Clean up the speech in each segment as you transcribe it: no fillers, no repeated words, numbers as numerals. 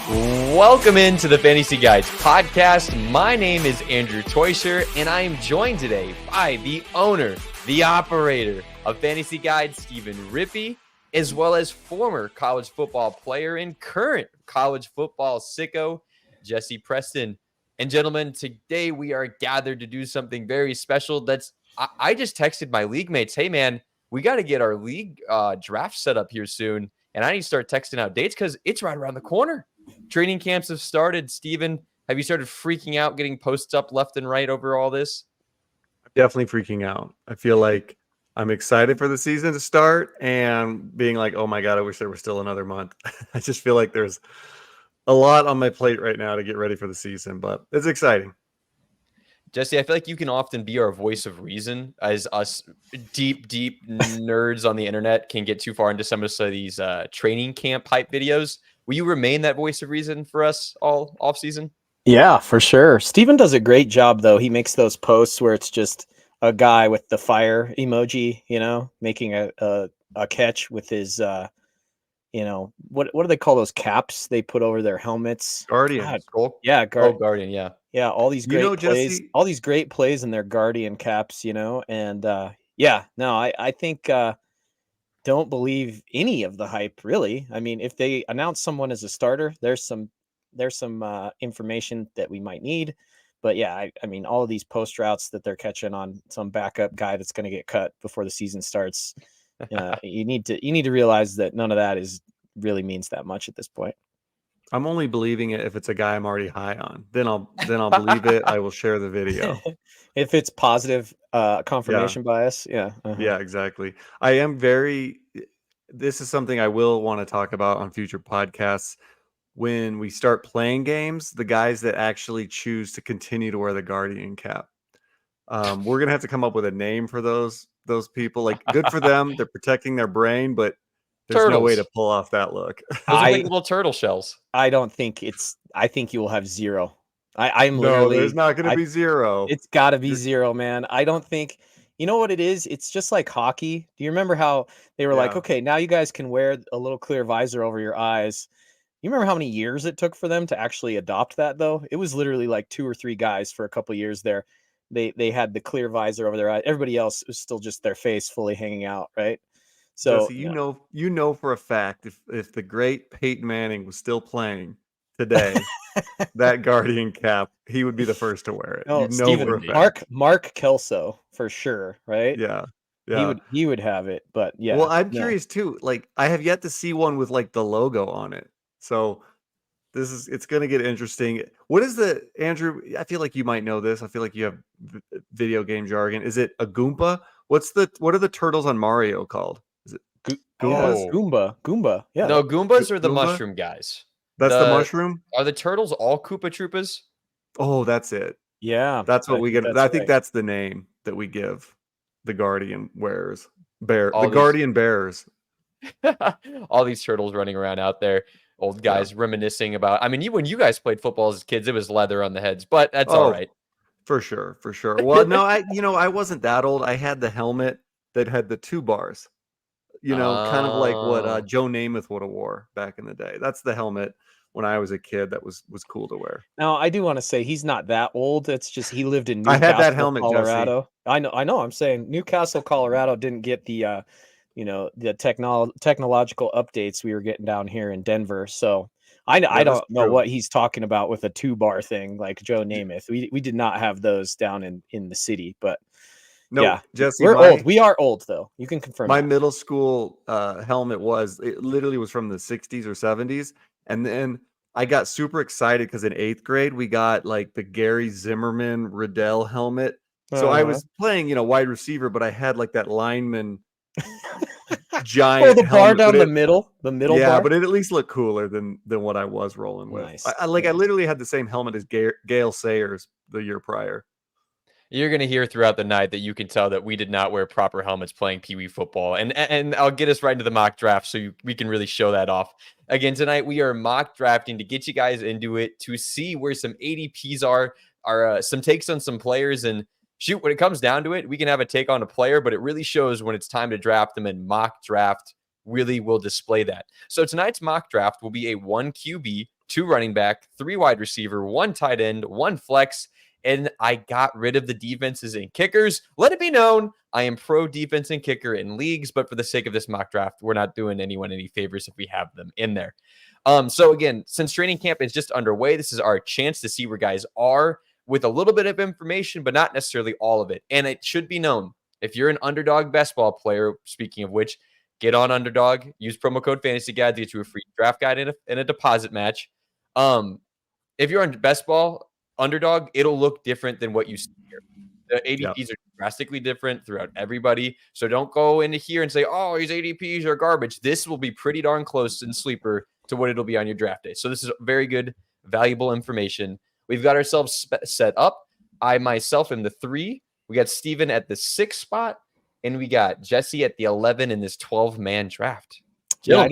Welcome into the Fantasy Guides podcast. My name is Andrew Teuscher, and I am joined today by the owner, the operator of Fantasy Guides, Stephen Rippey, as well as former college football player and current college football sicko, Jesse Preston. And gentlemen, today we are gathered to do something very special. I just texted my league mates, hey man, we got to get our league draft set up here soon. And I need to start texting out dates because it's right around the corner. Training camps have started. Steven, have you started freaking out, getting posts up left and right over all this? I'm definitely freaking out. I feel like I'm excited for the season to start and being like, oh my God, I wish there was still another month. I just feel like there's a lot on my plate right now to get ready for the season, but it's exciting. Jesse, I feel like you can often be our voice of reason as us deep nerds on the internet can get too far into some of these training camp hype videos. Will you remain that voice of reason for us all off season? Yeah, for sure. Steven does a great job, though. He makes those posts where it's just a guy with the fire emoji, making a catch with his, what do they call those caps they put over their helmets? Guardian. Yeah, Guardian, yeah. Yeah, all these great plays, Jesse, all these great plays in their Guardian caps, and I think don't believe any of the hype, really. I mean, if they announce someone as a starter, there's some information that we might need. But yeah, I mean, all of these post routes that they're catching on some backup guy that's going to get cut before the season starts, you need to realize that none of that really means that much at this point. I'm only believing it if it's a guy I'm already high on. Then I'll believe it. I will share the video. If it's positive confirmation bias, yeah. Yeah, exactly. This is something I will want to talk about on future podcasts. When we start playing games, the guys that actually choose to continue to wear the Guardian cap, we're gonna have to come up with a name for those people. Like, good for them, they're protecting their brain, but there's no way to pull off that look. Those are like little turtle shells. I think you will have zero. I'm no, literally. There's not going to be zero. It's got to be zero, man. I don't think. You know what it is? It's just like hockey. Do you remember how they were like, okay, now you guys can wear a little clear visor over your eyes? You remember how many years it took for them to actually adopt that, though? It was literally like 2 or 3 guys for a couple of years there. They had the clear visor over their eyes. Everybody else was still just their face fully hanging out, right? So Jesse, you know for a fact if the great Peyton Manning was still playing today, that Guardian cap, he would be the first to wear it. No, Steven, Mark Kelso for sure, right? Yeah. He would have it, but yeah. Well, I'm curious too. Like, I have yet to see one with like the logo on it. So it's going to get interesting. What is Andrew? I feel like you might know this. I feel like you have video game jargon. Is it a Goomba? What are the turtles on Mario called? Is it Goombas? Goomba. Yeah. No, Goombas are the mushroom guys. That's the mushroom? Are the turtles all Koopa Troopas? Oh, that's it. Yeah. That's what we get. I think that's the name that we give the Guardian wearers. Guardian bearers. All these turtles running around out there. Old guys reminiscing about. I mean, when you guys played football as kids, it was leather on the heads, but that's all right. For sure. Well, no, I wasn't that old. I had the helmet that had the 2 bars. Kind of like what Joe Namath would have wore back in the day. That's the helmet when I was a kid that was cool to wear. Now, I do want to say he's not that old. It's just he lived in Newcastle, I had that helmet, Colorado. Jesse. I know. I'm saying Newcastle, Colorado didn't get the the technological updates we were getting down here in Denver. So I don't know what he's talking about with a 2-bar thing like Joe Namath. We did not have those down in the city, but no, Jesse, we're old. We are old, though. You can confirm. My middle school helmet literally was from the 60s or 70s, and then I got super excited because in 8th grade we got like the Gary Zimmerman Riddell helmet. So I was playing, wide receiver, but I had like that lineman giant. The bar down the middle bar. Yeah, but it at least looked cooler than what I was rolling with. Nice. I literally had the same helmet as Gale Sayers the year prior. You're going to hear throughout the night that you can tell that we did not wear proper helmets playing Pee Wee football. And I'll get us right into the mock draft so we can really show that off. Again, tonight we are mock drafting to get you guys into it, to see where some ADPs are some takes on some players. And shoot, when it comes down to it, we can have a take on a player, but it really shows when it's time to draft them, and mock draft really will display that. So tonight's mock draft will be a 1 QB, 2 running back, 3 wide receiver, 1 tight end, 1 flex, and I got rid of the defenses and kickers. Let it be known, I am pro defense and kicker in leagues, but for the sake of this mock draft, we're not doing anyone any favors if we have them in there. So again, since training camp is just underway, this is our chance to see where guys are with a little bit of information, but not necessarily all of it. And it should be known, if you're an Underdog best ball player, speaking of which, get on Underdog, use promo code Fantasy Guide to get you a free draft guide and a deposit match. If you're on best ball Underdog, it'll look different than what you see here. The ADPs are drastically different throughout everybody. So don't go into here and say, oh, these ADPs are garbage. This will be pretty darn close in Sleeper to what it'll be on your draft day. So this is very good, valuable information. We've got ourselves set up. I myself am the 3. We got Steven at the 6 spot, and we got Jesse at the 11 in this 12-man draft. Yeah,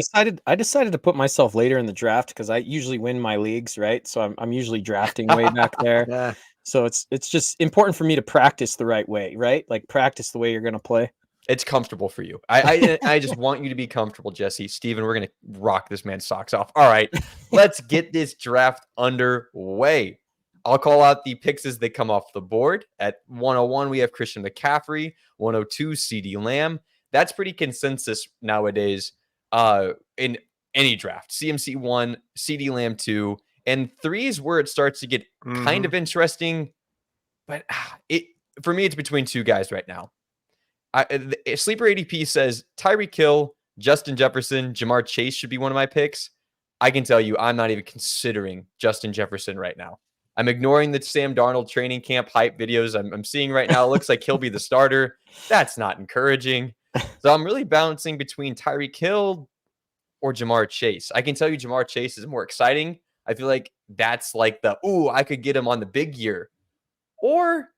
I decided to put myself later in the draft because I usually win my leagues, right? So I'm usually drafting way back there. Yeah. So it's just important for me to practice the right way, right? Like practice the way you're going to play. It's comfortable for you. I just want you to be comfortable, Jesse. Steven, we're going to rock this man's socks off. All right, let's get this draft underway. I'll call out the picks as they come off the board. At 101, we have Christian McCaffrey. 102, CeeDee Lamb. That's pretty consensus nowadays in any draft. CMC 1, CeeDee Lamb 2, and 3 is where it starts to get kind of interesting. But for me, it's between 2 guys right now. Sleeper ADP says Tyreek Hill, Justin Jefferson, Jamar Chase should be one of my picks. I can tell you I'm not even considering Justin Jefferson right now. I'm ignoring the Sam Darnold training camp hype videos I'm seeing right now. It looks like he'll be the starter. That's not encouraging. So I'm really balancing between Tyreek Hill or Jamar Chase. I can tell you Jamar Chase is more exciting. I feel like that's like I could get him on the big year. Or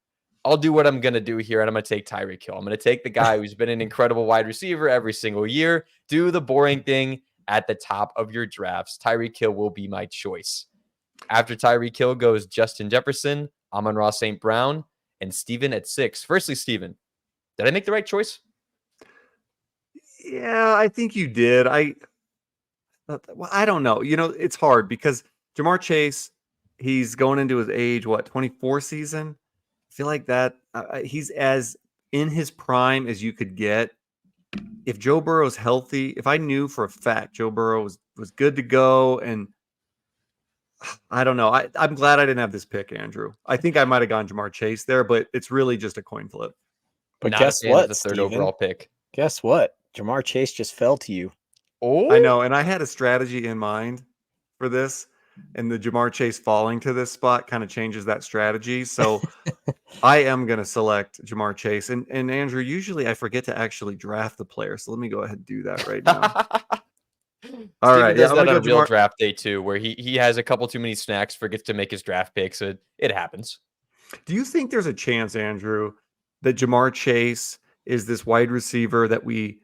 I'll do what I'm going to do here, and I'm going to take Tyreek Hill. I'm going to take the guy who's been an incredible wide receiver every single year. Do the boring thing at the top of your drafts. Tyreek Hill will be my choice. After Tyreek Hill goes Justin Jefferson, Amon-Ra St. Brown, and Steven at 6. Firstly, Steven, did I make the right choice? Yeah, I think you did. I don't know. It's hard because Jamar Chase, he's going into his age, 24 season? I feel like that he's as in his prime as you could get. If Joe Burrow's healthy, if I knew for a fact Joe Burrow was good to go, and I don't know. I'm glad I didn't have this pick, Andrew. I think I might have gone Jamar Chase there, but it's really just a coin flip. But Not guess a fan of what, the third Steven? overall pick. Guess what? Jamar Chase just fell to you. Oh, I know, and I had a strategy in mind for this, and the Jamar Chase falling to this spot kind of changes that strategy. So I am going to select Jamar Chase. And Andrew, usually I forget to actually draft the player, so let me go ahead and do that right now. All Steven right, does I'm that gonna on go real Jamar. draft day too, where he has a couple too many snacks, forgets to make his draft pick, so it happens. Do you think there's a chance, Andrew, that Jamar Chase is this wide receiver that we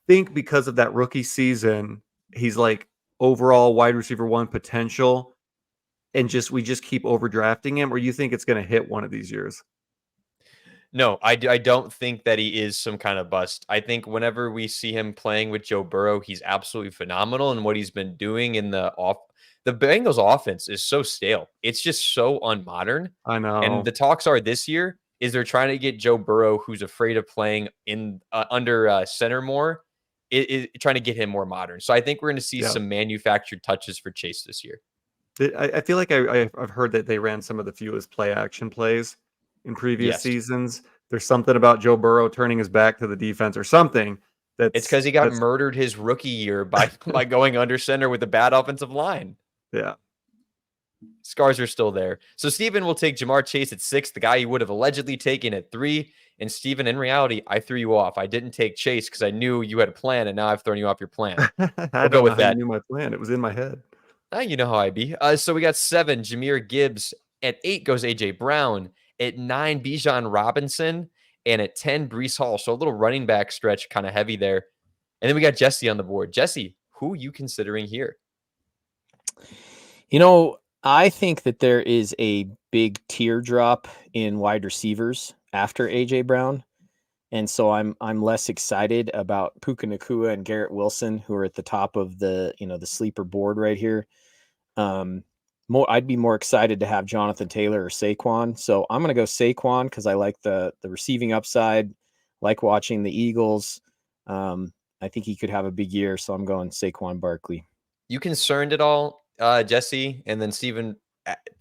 think because of that rookie season, he's like overall wide receiver 1 potential, and we just keep overdrafting him, or you think it's going to hit one of these years? No, I don't think that he is some kind of bust. I think whenever we see him playing with Joe Burrow, he's absolutely phenomenal, and what he's been doing in the Bengals offense is so stale. It's just so unmodern. I know. And the talks are this year is they're trying to get Joe Burrow, who's afraid of playing in under center more, is trying to get him more modern. So I think we're going to see some manufactured touches for Chase this year. I feel like I've heard that they ran some of the fewest play action plays in previous seasons. There's something about Joe Burrow turning his back to the defense or something. It's because he got murdered his rookie year by going under center with a bad offensive line. Yeah. Scars are still there. So Steven will take Jamar Chase at 6, the guy he would have allegedly taken at 3. And Steven, in reality, I threw you off. I didn't take Chase because I knew you had a plan, and now I've thrown you off your plan. I don't know how you knew my plan. It was in my head. You know how I be. So we got 7, Jahmyr Gibbs. At 8 goes A.J. Brown. At 9, Bijan Robinson. And at 10, Breece Hall. So a little running back stretch, kind of heavy there. And then we got Jesse on the board. Jesse, who are you considering here? I think that there is a big teardrop in wide receivers after A.J. Brown. And so I'm less excited about Puka Nacua and Garrett Wilson, who are at the top of the sleeper board right here. I'd be more excited to have Jonathan Taylor or Saquon. So I'm going to go Saquon because I like the receiving upside, like watching the Eagles. I think he could have a big year, so I'm going Saquon Barkley. You concerned at all, Jesse? And then Steven,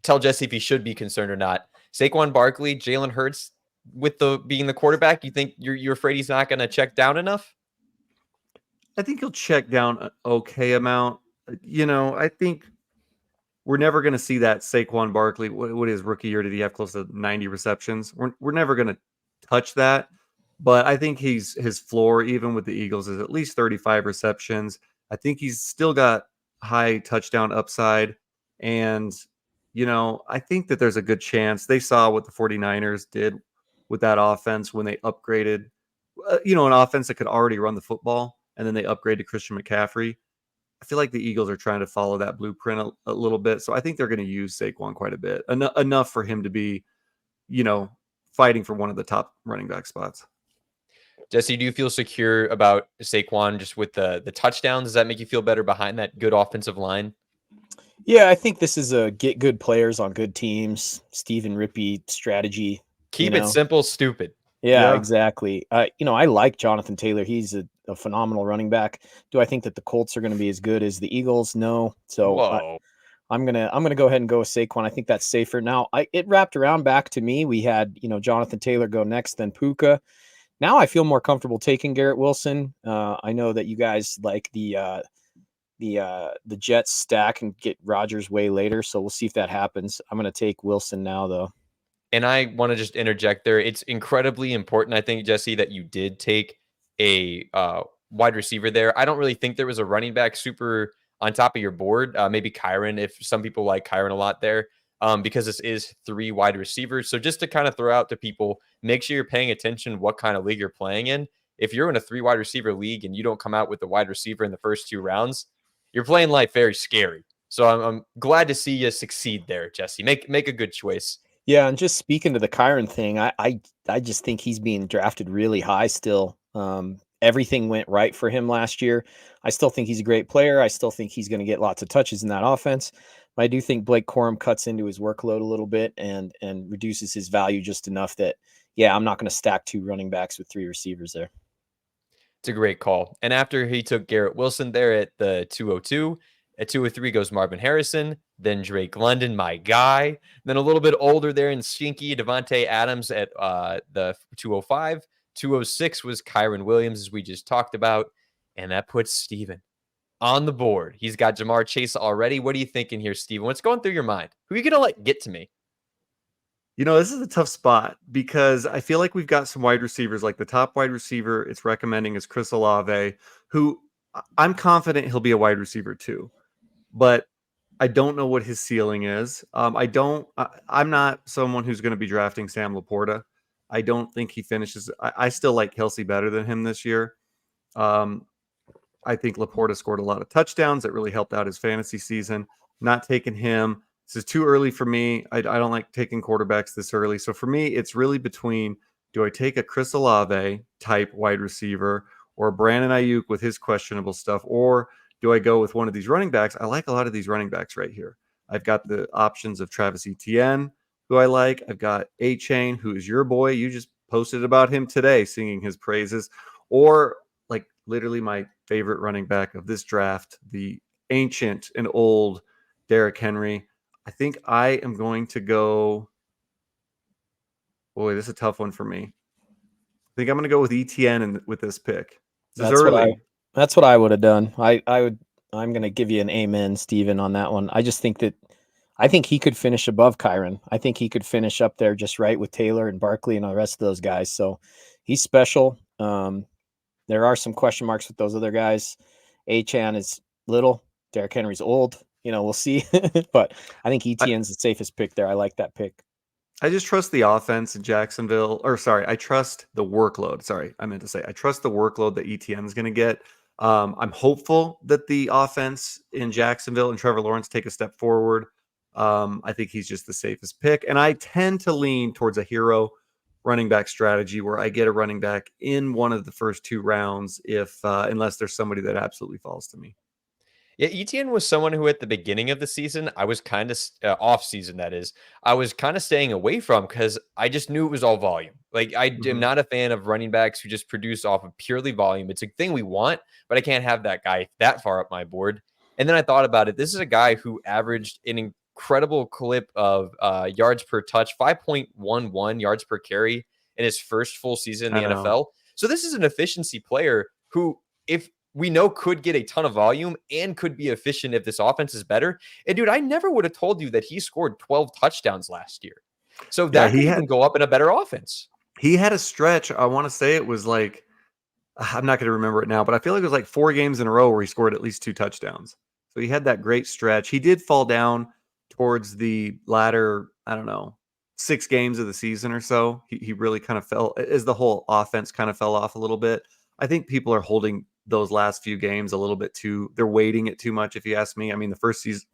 tell Jesse if he should be concerned or not. Saquon Barkley, Jalen Hurts, with being the quarterback, you think you're afraid he's not going to check down enough? I think he'll check down an okay amount. I think we're never going to see that Saquon Barkley. What his rookie year did he have close to 90 receptions? We're never going to touch that. But I think his floor, even with the Eagles, is at least 35 receptions. I think he's still got high touchdown upside. And, I think that there's a good chance they saw what the 49ers did with that offense when they upgraded, an offense that could already run the football. And then they upgraded Christian McCaffrey. I feel like the Eagles are trying to follow that blueprint a little bit. So I think they're going to use Saquon quite a bit, enough for him to be, fighting for one of the top running back spots. Jesse, do you feel secure about Saquon just with the touchdowns? Does that make you feel better behind that good offensive line? Yeah, I think this is a get good players on good teams, Stephen Rippey strategy. Keep it simple, stupid. Yeah, exactly. I like Jonathan Taylor. He's a phenomenal running back. Do I think that the Colts are going to be as good as the Eagles? No. So I'm gonna go ahead and go with Saquon. I think that's safer. Now, it wrapped around back to me. We had Jonathan Taylor go next, then Puka. Now I feel more comfortable taking Garrett Wilson. I know that you guys like the Jets stack and get Rodgers way later, so we'll see if that happens. I'm gonna take Wilson now, though. And I want to just interject there. It's incredibly important, I think, Jesse, that you did take a wide receiver there. I don't really think there was a running back super on top of your board. Maybe Kyron, if some people like Kyron a lot there, because this is 3 wide receivers. So just to kind of throw out to people, make sure you're paying attention what kind of league you're playing in. If you're in a 3 wide receiver league and you don't come out with the wide receiver in the first 2 rounds, you're playing life very scary. So I'm glad to see you succeed there, Jesse. Make a good choice. Yeah, and just speaking to the Kyron thing, I just think he's being drafted really high still. Everything went right for him last year. I still think he's a great player. I still think he's going to get lots of touches in that offense. But I do think Blake Corum cuts into his workload a little bit and reduces his value just enough that, I'm not going to stack 2 running backs with 3 receivers there. It's a great call. And after he took Garrett Wilson there at the 202, at 203 goes Marvin Harrison, then Drake London, my guy. Then a little bit older there in Stinky, Devontae Adams at the 205. 206 was Kyron Williams, as we just talked about. And that puts Steven on the board. He's got Jamar Chase already. What are you thinking here, Steven? What's going through your mind? Who are you going to let get to me? This is a tough spot because I feel like we've got some wide receivers, like the top wide receiver it's recommending is Chris Olave, who I'm confident he'll be a wide receiver too. But I don't know what his ceiling is. I'm not someone who's going to be drafting Sam Laporta. I don't think he finishes. I still like Kelsey better than him this year. I think Laporta scored a lot of touchdowns that really helped out his fantasy season. Not taking him. This is too early for me. I don't like taking quarterbacks this early. So for me, it's really between, do I take a Chris Olave type wide receiver or Brandon Ayuk with his questionable stuff, or do I go with one of these running backs? I like a lot of these running backs right here. I've got the options of Travis Etienne, who I like. I've got A-Chain, who is your boy. You just posted about him today, singing his praises. Or like literally my favorite running back of this draft, the ancient and old Derrick Henry. I think I am going to go. Boy, this is a tough one for me. I think I'm going to go with ETN with this pick. This is early. That's what I would have done. I'm going to give you an amen, Steven, on that one. I just think I think he could finish above Kyron. I think he could finish up there just right with Taylor and Barkley and the rest of those guys. So he's special. There are some question marks with those other guys. A-Chan is little. Derrick Henry's old. We'll see. But I think ETN's the safest pick there. I like that pick. I just trust the offense in Jacksonville. I trust the workload. I trust the workload that ETN is going to get. I'm hopeful that the offense in Jacksonville and Trevor Lawrence take a step forward. I think he's just the safest pick. And I tend to lean towards a hero running back strategy where I get a running back in one of the first 2 rounds unless there's somebody that absolutely falls to me. Yeah, Etienne was someone who at the beginning of the season, I was kind of off season, that is, I was kind of staying away from because I just knew it was all volume. Like, I am Mhm. not a fan of running backs who just produce off of purely volume. It's a thing we want, but I can't have that guy that far up my board. And then I thought about it. This is a guy who averaged an incredible clip of yards per touch, 5.11 yards per carry in his first full season in I the know. NFL. So this is an efficiency player who, if we know, could get a ton of volume and could be efficient if this offense is better. And dude, I never would have told you that he scored 12 touchdowns last year. So Yeah, that could even go up in a better offense. he had a stretch. I want to say it was like, I'm not going to remember it now, but I feel like it was like 4 games in a row where he scored at least 2 touchdowns. So he had that great stretch. He did fall down towards the latter, I don't know, 6 games of the season or so. He really kind of fell as the whole offense kind of fell off a little bit. I think people are holding those last few games a little bit too, they're weighting it too much, if you ask me. I mean, the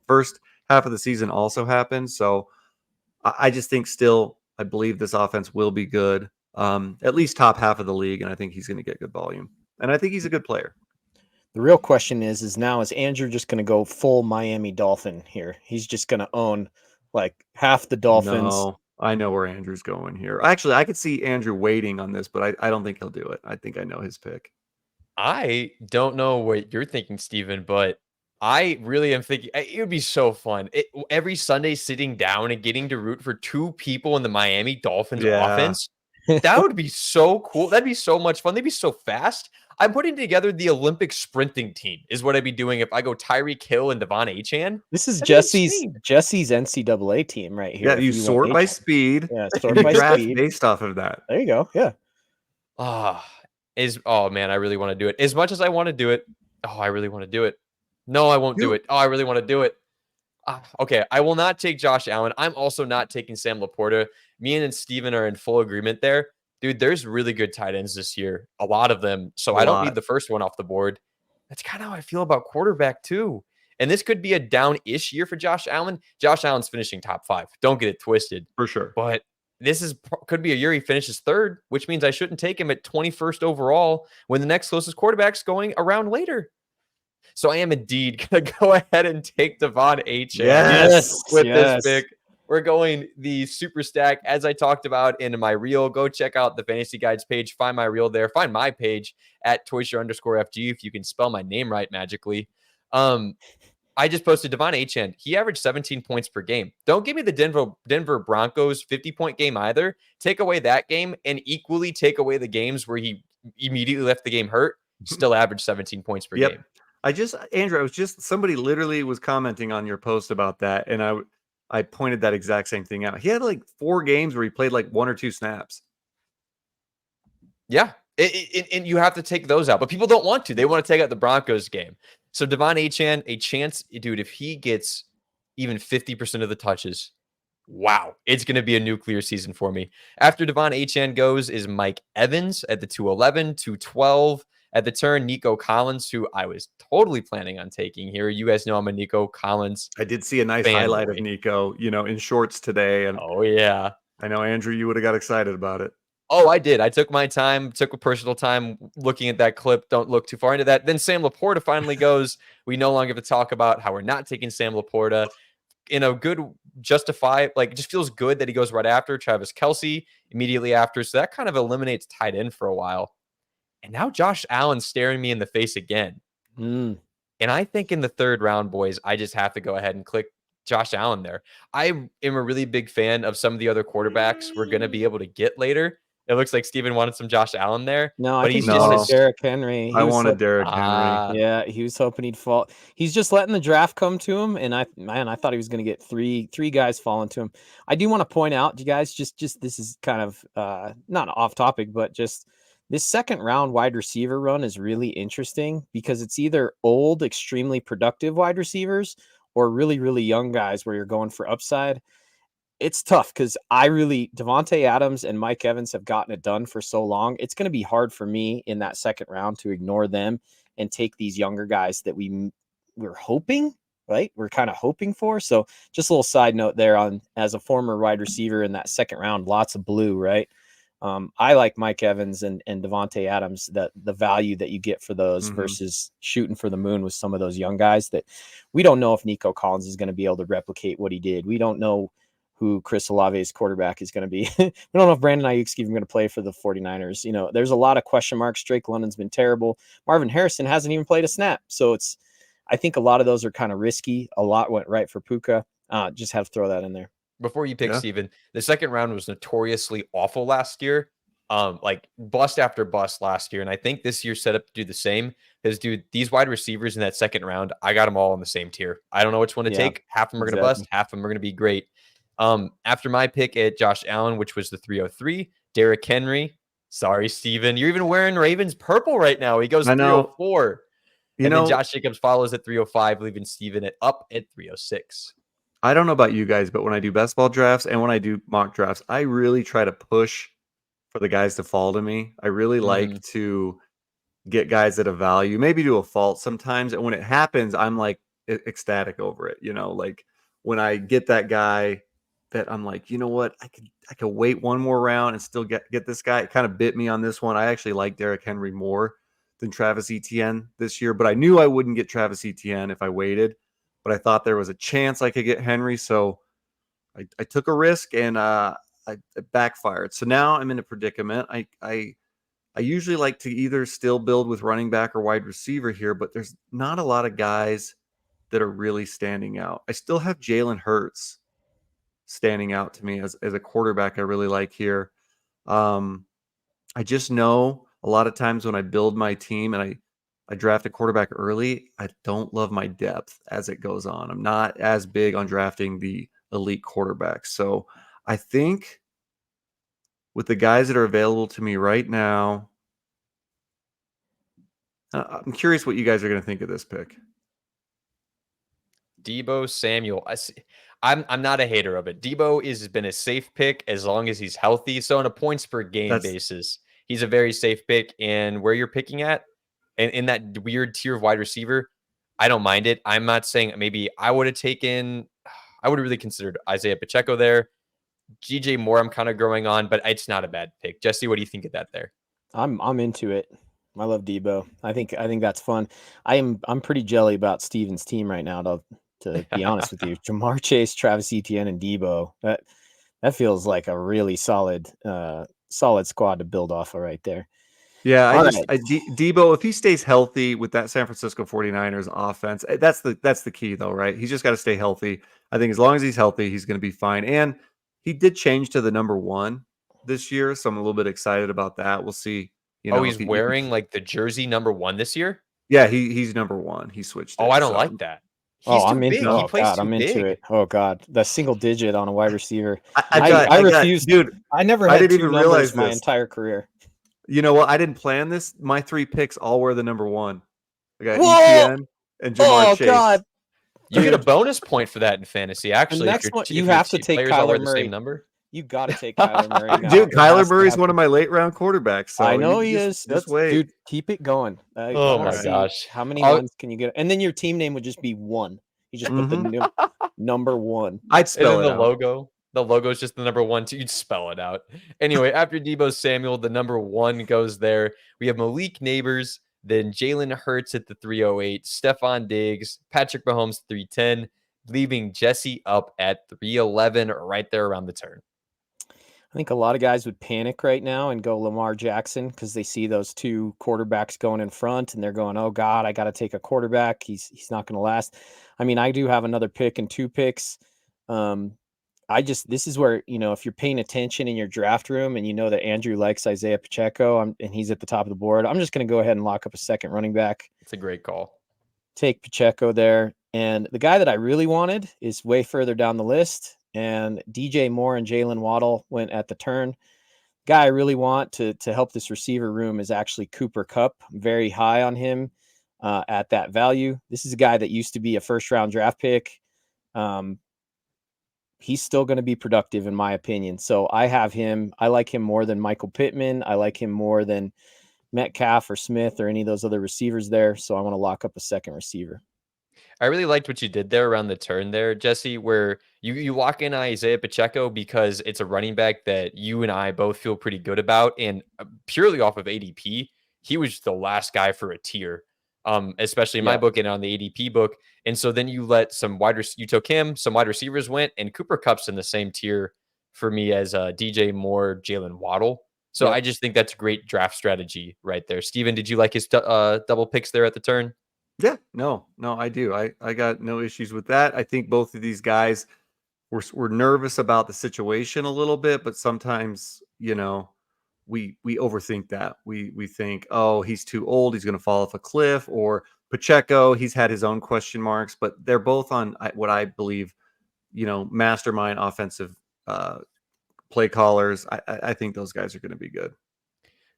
first half of the season also happened. So I just think still, I believe this offense will be good, at least top half of the league, and I think he's going to get good volume. And I think he's a good player. The real question is now is Andrew just going to go full Miami Dolphin here? He's just going to own like half the Dolphins. No, I know where Andrew's going here. Actually, I could see Andrew waiting on this, but I don't think he'll do it. I think I know his pick. I don't know what you're thinking, Steven, but I really am thinking it would be so fun. Every Sunday sitting down and getting to root for 2 people in the Miami Dolphins Yeah, offense. That would be so cool. That'd be so much fun. They'd be so fast. I'm putting together the Olympic sprinting team is what I'd be doing if I go Tyreek Hill and Devon Achane. This is That'd be Jesse's insane. NCAA team right yeah. here. If You you want sort by H, speed, yeah, and sort you by draft speed. based off of that. There you go. Yeah. Ah, oh man, I really want to do it. As much as I want to do it, oh, I really want to do it. No, I won't do You it. Oh, I really want to do it. Okay, I will not take Josh Allen. I'm also not taking Sam Laporta. Me and Steven are in full agreement there. Dude, there's really good tight ends this year, a lot of them. So a I don't need lot the first one off the board. That's kind of how I feel about quarterback, too. And this could be a down-ish year for Josh Allen. Josh Allen's finishing top 5. Don't get it twisted. for sure. But this could be a year he finishes 3rd, which means I shouldn't take him at 21st overall when the next closest quarterback's going around later. So I am indeed going to go ahead and take Devon Achane Yes. with this Yes. pick. We're going the super stack, as I talked about in my reel. Go check out the Fantasy Guides page. Find my reel there. Find my page at Toysher_FG if you can spell my name right magically. I just posted Devon Achane. He averaged 17 points per game. Don't give me the Denver Broncos 50-point game either. Take away that game and equally take away the games where he immediately left the game hurt. Still averaged 17 points per Yep. game. Andrew, I was just somebody literally was commenting on your post about that, and I pointed that exact same thing out. He had like 4 games where he played like 1 or 2 snaps. Yeah. And you have to take those out, but people don't want to. They want to take out the Broncos game. So Devon Achane, a chance, dude, if he gets even 50% of the touches, wow, it's going to be a nuclear season for me. After Devon Achane goes is Mike Evans at the 211, 212 at the turn. Nico Collins, who I was totally planning on taking here. You guys know I'm a Nico Collins I did see a nice highlight of fanboy. Nico, in shorts today, and Oh, yeah. I know Andrew, you would have got excited about it. Oh, I did. I took my time, took a personal time looking at that clip. Don't look too far into that. Then Sam Laporta finally goes. We no longer have to talk about how we're not taking Sam Laporta in a good it just feels good that he goes right after Travis Kelce immediately after. So that kind of eliminates tight end for a while. And now Josh Allen's staring me in the face again. Mm. And I think in the 3rd round, boys, I just have to go ahead and click Josh Allen there. I am a really big fan of some of the other quarterbacks we're going to be able to get later. It looks like Steven wanted some Josh Allen there. No, I but think he's he just wanted Derrick Henry. I wanted Derrick Henry. Yeah, he was hoping he'd fall. He's just letting the draft come to him, and I thought he was going to get three guys falling to him. I do want to point out, you guys, just this is kind of not off topic, but just this 2nd round wide receiver run is really interesting because it's either old, extremely productive wide receivers or really, really young guys where you're going for upside. It's tough because Devontae Adams and Mike Evans have gotten it done for so long. It's going to be hard for me in that 2nd round to ignore them and take these younger guys that we're hoping, right? We're kind of hoping for. So just a little side note there on as a former wide receiver in that 2nd round, lots of blue, right? I like Mike Evans and Devontae Adams, that the value that you get for those versus shooting for the moon with some of those young guys that we don't know if Nico Collins is going to be able to replicate what he did. We don't know who Chris Olave's quarterback is going to be. We don't know if Brandon Ayuk's even going to play for the 49ers. You know, there's a lot of question marks. Drake London's been terrible. Marvin Harrison hasn't even played a snap. So I think a lot of those are kind of risky. A lot went right for Puka. Just have to throw that in there. Before you pick Steven, the second round was notoriously awful last year. Like bust after bust last year. And I think this year's set up to do the same. Because, dude, these wide receivers in that second round, I got them all in the same tier. I don't know which one to take. Half of them are going to bust. Half of them are going to be great. After my pick at Josh Allen, which was the 303, Derrick Henry. Sorry, Steven. You're even wearing Ravens purple right now. He goes 304. And then Josh Jacobs follows at 305, leaving Steven up at 306. I don't know about you guys, but when I do best ball drafts and when I do mock drafts, I really try to push for the guys to fall to me. I really like to get guys at a value, maybe to a fault sometimes. And when it happens, I'm like ecstatic over it. You know, like when I get that guy that I'm like, you know what, I could wait one more round and still get this guy. It kind of bit me on this one. I actually like Derrick Henry more than Travis Etienne this year, but I knew I wouldn't get Travis Etienne if I waited. But I thought there was a chance I could get Henry, so I took a risk and it backfired. So now I'm in a predicament. I usually like to either still build with running back or wide receiver here, but there's not a lot of guys that are really standing out. I still have Jalen Hurts standing out to me as a quarterback I really like here. I just know a lot of times when I build my team and I draft a quarterback early, I don't love my depth as it goes on. I'm not as big on drafting the elite quarterbacks. So I think with the guys that are available to me right now, I'm curious what you guys are going to think of this pick. Deebo Samuel. I'm not a hater of it. Deebo has been a safe pick as long as he's healthy. So on a points per game basis, he's a very safe pick. And where you're picking at, and in that weird tier of wide receiver, I don't mind it. I'm not saying maybe I would have really considered Isaiah Pacheco there. DJ Moore, I'm kind of growing on, but it's not a bad pick. Jesse, what do you think of that there? I'm into it. I love Deebo. I think that's fun. I'm pretty jelly about Steven's team right now, to be honest with you. Jamar Chase, Travis Etienne, and Deebo. That feels like a really solid squad to build off of right there. Yeah, Deebo, if he stays healthy with that San Francisco 49ers offense, that's the key though, right? He's just got to stay healthy. I think as long as he's healthy, he's going to be fine. And he did change to the number 1 this year, so I'm a little bit excited about that. We'll see. He's wearing like the jersey number 1 this year? Yeah, he's number 1. He switched it. I don't like that. He's too big. He plays too big. Into it. Oh God, the single digit on a wide receiver. I refuse, dude. I never had didn't even realize my entire career. You know what? I didn't plan this. My 3 picks all were the number 1. I got ETN and Jamar Chase. God. You get a bonus point for that in fantasy. Actually, the next one, you have to take Kyler Murray. The same number. You got to take Kyler Murray. Dude, Kyler Murray's one of my late round quarterbacks. So I know he is. Just wait. Dude, keep it going. Oh my gosh. How many ones can you get? And then your team name would just be 1. You just put the number 1. I'd spell it out. Logo. The logo is just the number 1. So you'd spell it out. Anyway, after Deebo Samuel, the number 1 goes there. We have Malik Neighbors, then Jalen Hurts at the 308, Stephon Diggs, Patrick Mahomes 310, leaving Jesse up at 311, right there around the turn. I think a lot of guys would panic right now and go Lamar Jackson because they see those 2 quarterbacks going in front and they're going, oh God, I got to take a quarterback. He's not going to last. I mean, I do have another pick and 2 picks. This is where, if you're paying attention in your draft room and you know that Andrew likes Isaiah Pacheco and he's at the top of the board, I'm just going to go ahead and lock up a second running back. It's a great call. Take Pacheco there. And the guy that I really wanted is way further down the list. And DJ Moore and Jalen Waddle went at the turn. Guy I really want to help this receiver room is actually Cooper Kupp. I'm very high on him at that value. This is a guy that used to be a first-round draft pick. He's still going to be productive, in my opinion. So I have him. I like him more than Michael Pittman. I like him more than Metcalf or Smith or any of those other receivers there. So I want to lock up a second receiver. I really liked what you did there around the turn there, Jesse, where you lock in Isaiah Pacheco because it's a running back that you and I both feel pretty good about, and purely off of ADP, he was the last guy for a tier, especially in my Yeah. book and on the ADP book. And so then you let you took him, some wide receivers went, and Cooper Kupp's in the same tier for me as DJ Moore, Jalen Waddle. So Yep. I just think that's a great draft strategy right there. Steven, did you like his double picks there at the turn? Yeah, no, I do. I got no issues with that. I think both of these guys we're nervous about the situation a little bit, but sometimes, we overthink that. We think, oh, he's too old, he's going to fall off a cliff, or Pacheco, he's had his own question marks, but they're both on what I believe, mastermind offensive play callers. I think those guys are going to be good.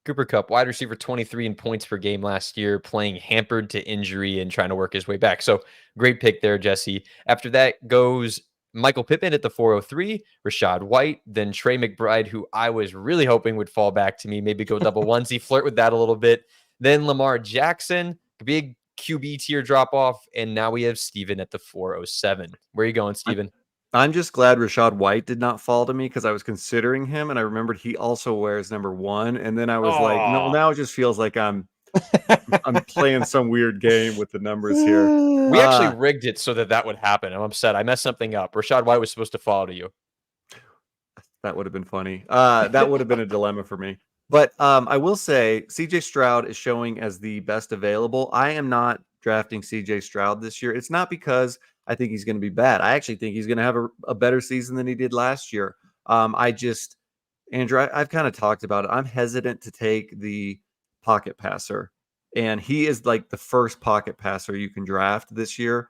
Cooper Kupp, wide receiver 23 in points per game last year, playing hampered to injury and trying to work his way back. So great pick there, Jesse. After that goes Michael Pittman at the 403, Rashad White, then Trey McBride, who I was really hoping would fall back to me, maybe go double onesie, flirt with that a little bit. Then Lamar Jackson, big QB tier drop off. And now we have Steven at the 407. Where are you going, Steven? I'm just glad Rashad White did not fall to me because I was considering him and I remembered he also wears number 1. And then I was like, no, now it just feels like I'm playing some weird game with the numbers here. We actually rigged it so that would happen. I'm upset. I messed something up. Rashad White was supposed to follow to you. That would have been funny. That would have been a dilemma for me. But I will say CJ Stroud is showing as the best available. I am not drafting CJ Stroud this year. It's not because I think he's going to be bad. I actually think he's going to have a better season than he did last year. Andrew, I've kind of talked about it. I'm hesitant to take the pocket passer. And he is like the first pocket passer you can draft this year.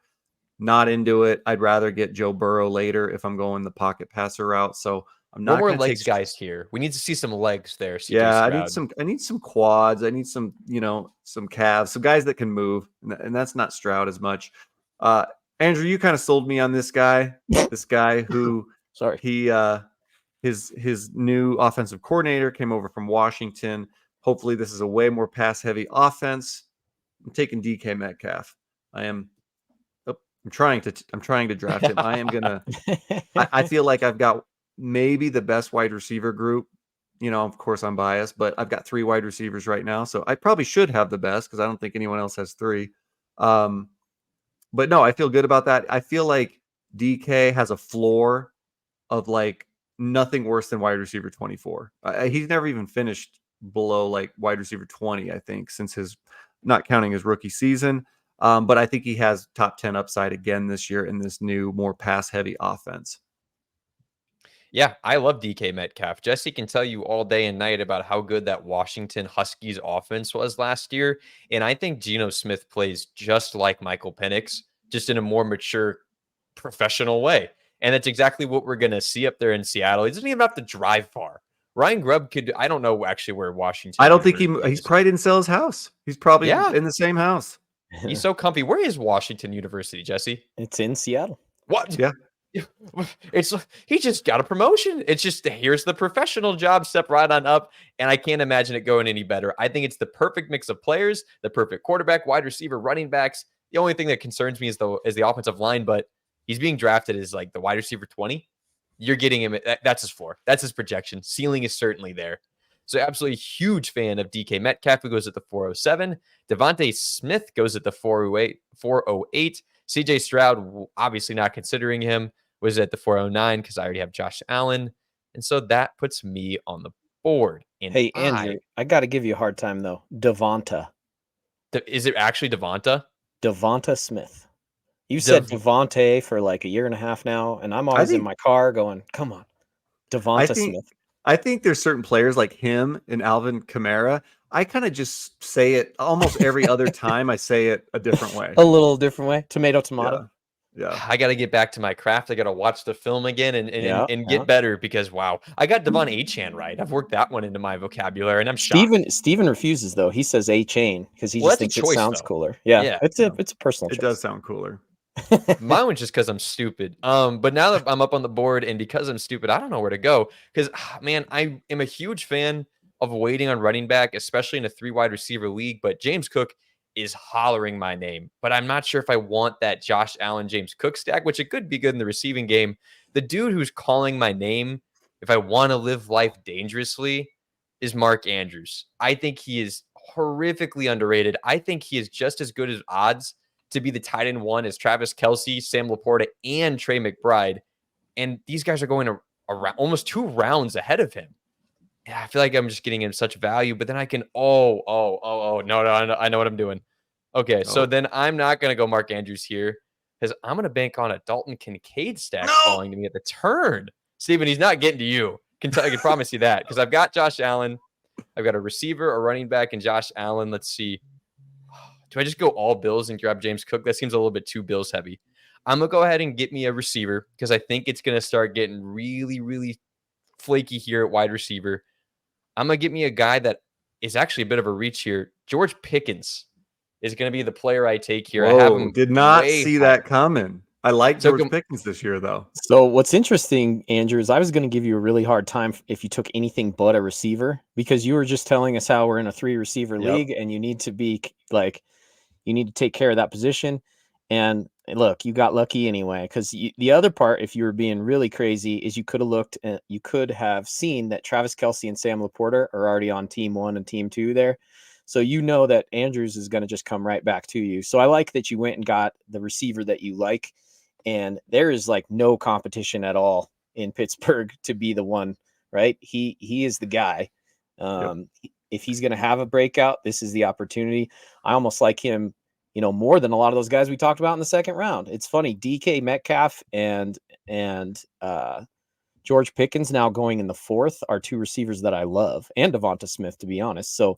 Not into it. I'd rather get Joe Burrow later if I'm going the pocket passer route. So I'm No not more going to legs, take guys. Here, we need to see some legs there. CJ Yeah, Stroud. I need some quads. I need some, some calves, some guys that can move, and that's not Stroud as much. Andrew, you kind of sold me on this guy. This guy who Sorry. he his new offensive coordinator came over from Washington. Hopefully, this is a way more pass heavy offense. I'm taking DK Metcalf. I'm trying to draft him. I am gonna. I feel like I've got maybe the best wide receiver group. Of course I'm biased, but I've got 3 wide receivers right now, so I probably should have the best because I don't think anyone else has 3. But no, I feel good about that. I feel like DK has a floor of like nothing worse than wide receiver 24. He's never even finished below like wide receiver 20, I think, since not counting his rookie season. But I think he has top 10 upside again this year in this new, more pass heavy offense. Yeah, I love DK Metcalf. Jesse can tell you all day and night about how good that Washington Huskies offense was last year. And I think Geno Smith plays just like Michael Penix, just in a more mature, professional way. And that's exactly what we're going to see up there in Seattle. He doesn't even have to drive far. Ryan Grubb I don't know actually where Washington. I don't think he's probably didn't sell his house. He's probably in the same house. He's so comfy. Where is Washington University, Jesse? It's in Seattle. What? Yeah. He just got a promotion. It's just here's the professional job, step right on up, and I can't imagine it going any better. I think it's the perfect mix of players, the perfect quarterback, wide receiver, running backs. The only thing that concerns me is the offensive line, but he's being drafted as like the wide receiver 20. You're getting him. That's his floor. That's his projection. Ceiling is certainly there. So absolutely huge fan of DK Metcalf, who goes at the 407. Devontae Smith goes at the 408. CJ Stroud, obviously not considering him, was at the 409 because I already have Josh Allen. And so that puts me on the board. And hey, Andrew, I got to give you a hard time, though. Devonta. Is it actually Devonta? Devonta Smith. You said Devontae for like a year and a half now, and I'm always in my car going, come on, Devonta Smith. I think there's certain players like him and Alvin Kamara. I kind of just say it almost every other time. I say it a different way. A little different way. Tomato. Yeah. I got to get back to my craft. I got to watch the film again and get better because, wow, I got Devon A-Chan right. I've worked that one into my vocabulary, and I'm shocked. Steven refuses, though. He says A-Chain because he just thinks it sounds cooler. Yeah. It's a personal choice. It does sound cooler. Mine was just because I'm stupid. But now that I'm up on the board and because I'm stupid, I don't know where to go. Because, man, I am a huge fan of waiting on running back, especially in a 3 wide receiver league. But James Cook is hollering my name, but I'm not sure if I want that Josh Allen, James Cook stack, which it could be good in the receiving game. The dude who's calling my name, if I want to live life dangerously, is Mark Andrews. I think he is horrifically underrated. I think he is just as good as odds to be the tight end one as Travis Kelce, Sam Laporta, and Trey McBride. And these guys are going around almost 2 rounds ahead of him. Yeah, I feel like I'm just getting him such value, but then I can no, I know what I'm doing. Okay, so Oh. then I'm not gonna go Mark Andrews here because I'm gonna bank on a Dalton Kincaid stack No! falling to me at the turn. Steven, he's not getting to you. I can promise you that because I've got Josh Allen, I've got a receiver, a running back, and Josh Allen. Let's see. Do I just go all Bills and grab James Cook? That seems a little bit too Bills heavy. I'm gonna go ahead and get me a receiver because I think it's gonna start getting really, really flaky here at wide receiver. I'm going to get me a guy that is actually a bit of a reach here. George Pickens is going to be the player I take here. I have Whoa, him did not way see higher. that coming. I like Took George him. Pickens this year, though. So what's interesting, Andrew, is I was going to give you a really hard time if you took anything but a receiver, because you were just telling us how we're in a 3 receiver league and you need to be like, you need to take care of that position. And look, you got lucky anyway, because the other part, if you were being really crazy, is you could have looked and you could have seen that Travis Kelce and Sam Laporta are already on team 1 and team 2 there. So you know that Andrews is going to just come right back to you. So I like that you went and got the receiver that you like. And there is like no competition at all in Pittsburgh to be the one, right? He is the guy. If he's going to have a breakout, this is the opportunity. I almost like him, more than a lot of those guys we talked about in the second round. It's funny, DK Metcalf and George Pickens now going in the 4th are 2 receivers that I love, and Devonta Smith, to be honest. So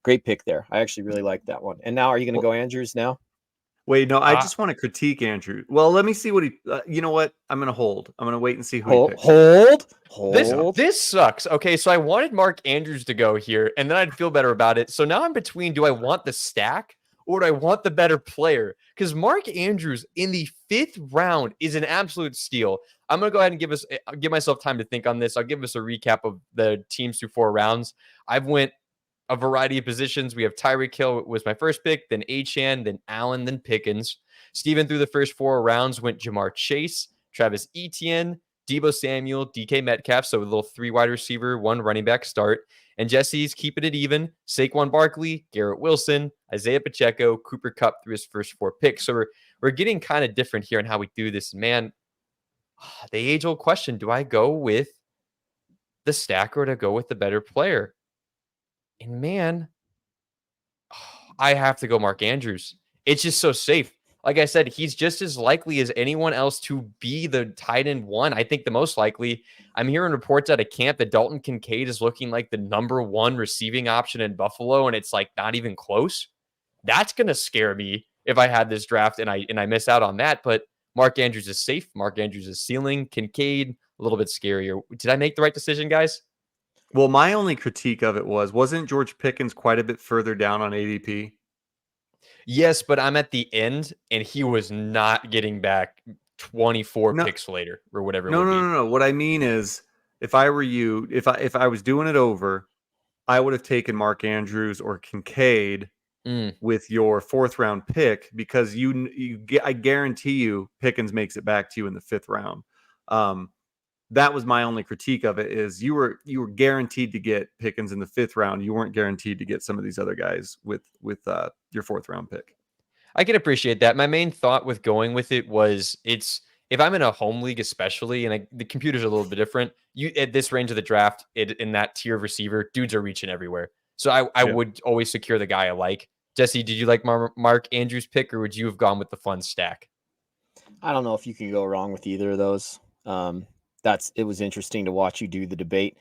great pick there. I actually really like that one. And now, are you going to go Andrews now? Wait, no, I just want to critique Andrew. Well, let me see what he. You know what? I'm going to hold. I'm going to wait and see who he picks. Hold. This sucks. Okay, so I wanted Mark Andrews to go here, and then I'd feel better about it. So now I'm between: do I want the stack or do I want the better player? Because Mark Andrews in the 5th round is an absolute steal. I'm gonna go ahead and give myself time to think on this. I'll give us a recap of the teams through 4 rounds. I've went a variety of positions. We have Tyreek Hill was my first pick, then Achane, then Allen, then Pickens. Steven through the first 4 rounds went Jamar Chase, Travis Etienne, Deebo Samuel, DK Metcalf, so a little 3 wide receiver, 1 running back start. And Jesse's keeping it even. Saquon Barkley, Garrett Wilson, Isaiah Pacheco, Cooper Kupp through his first 4 picks. So we're getting kind of different here in how we do this. Man, the age-old question, do I go with the stack or to go with the better player? And man, I have to go Mark Andrews. It's just so safe. Like I said, he's just as likely as anyone else to be the tight end 1. I think the most likely. I'm hearing reports out of camp that Dalton Kincaid is looking like the number 1 receiving option in Buffalo, and it's like not even close. That's going to scare me if I had this draft and I miss out on that. But Mark Andrews is safe. Mark Andrews is ceiling. Kincaid, a little bit scarier. Did I make the right decision, guys? Well, my only critique of it wasn't George Pickens quite a bit further down on ADP? Yes, but I'm at the end, and he was not getting back 24 No, picks later or whatever it no, would no, be. no, no. What I mean is, if I were you, if I was doing it over, I would have taken Mark Andrews or Kincaid with your 4th round pick, because I guarantee you Pickens makes it back to you in the 5th round. That was my only critique of it, is you were guaranteed to get Pickens in the 5th round. You weren't guaranteed to get some of these other guys with your 4th round pick. I can appreciate that. My main thought with going with it was if I'm in a home league, especially, and the computers are a little bit different, you at this range of the draft, in that tier of receiver, dudes are reaching everywhere. So I would always secure the guy I like. Jesse, did you like Mark Andrews' pick, or would you have gone with the fun stack? I don't know if you can go wrong with either of those. It was interesting to watch you do the debate.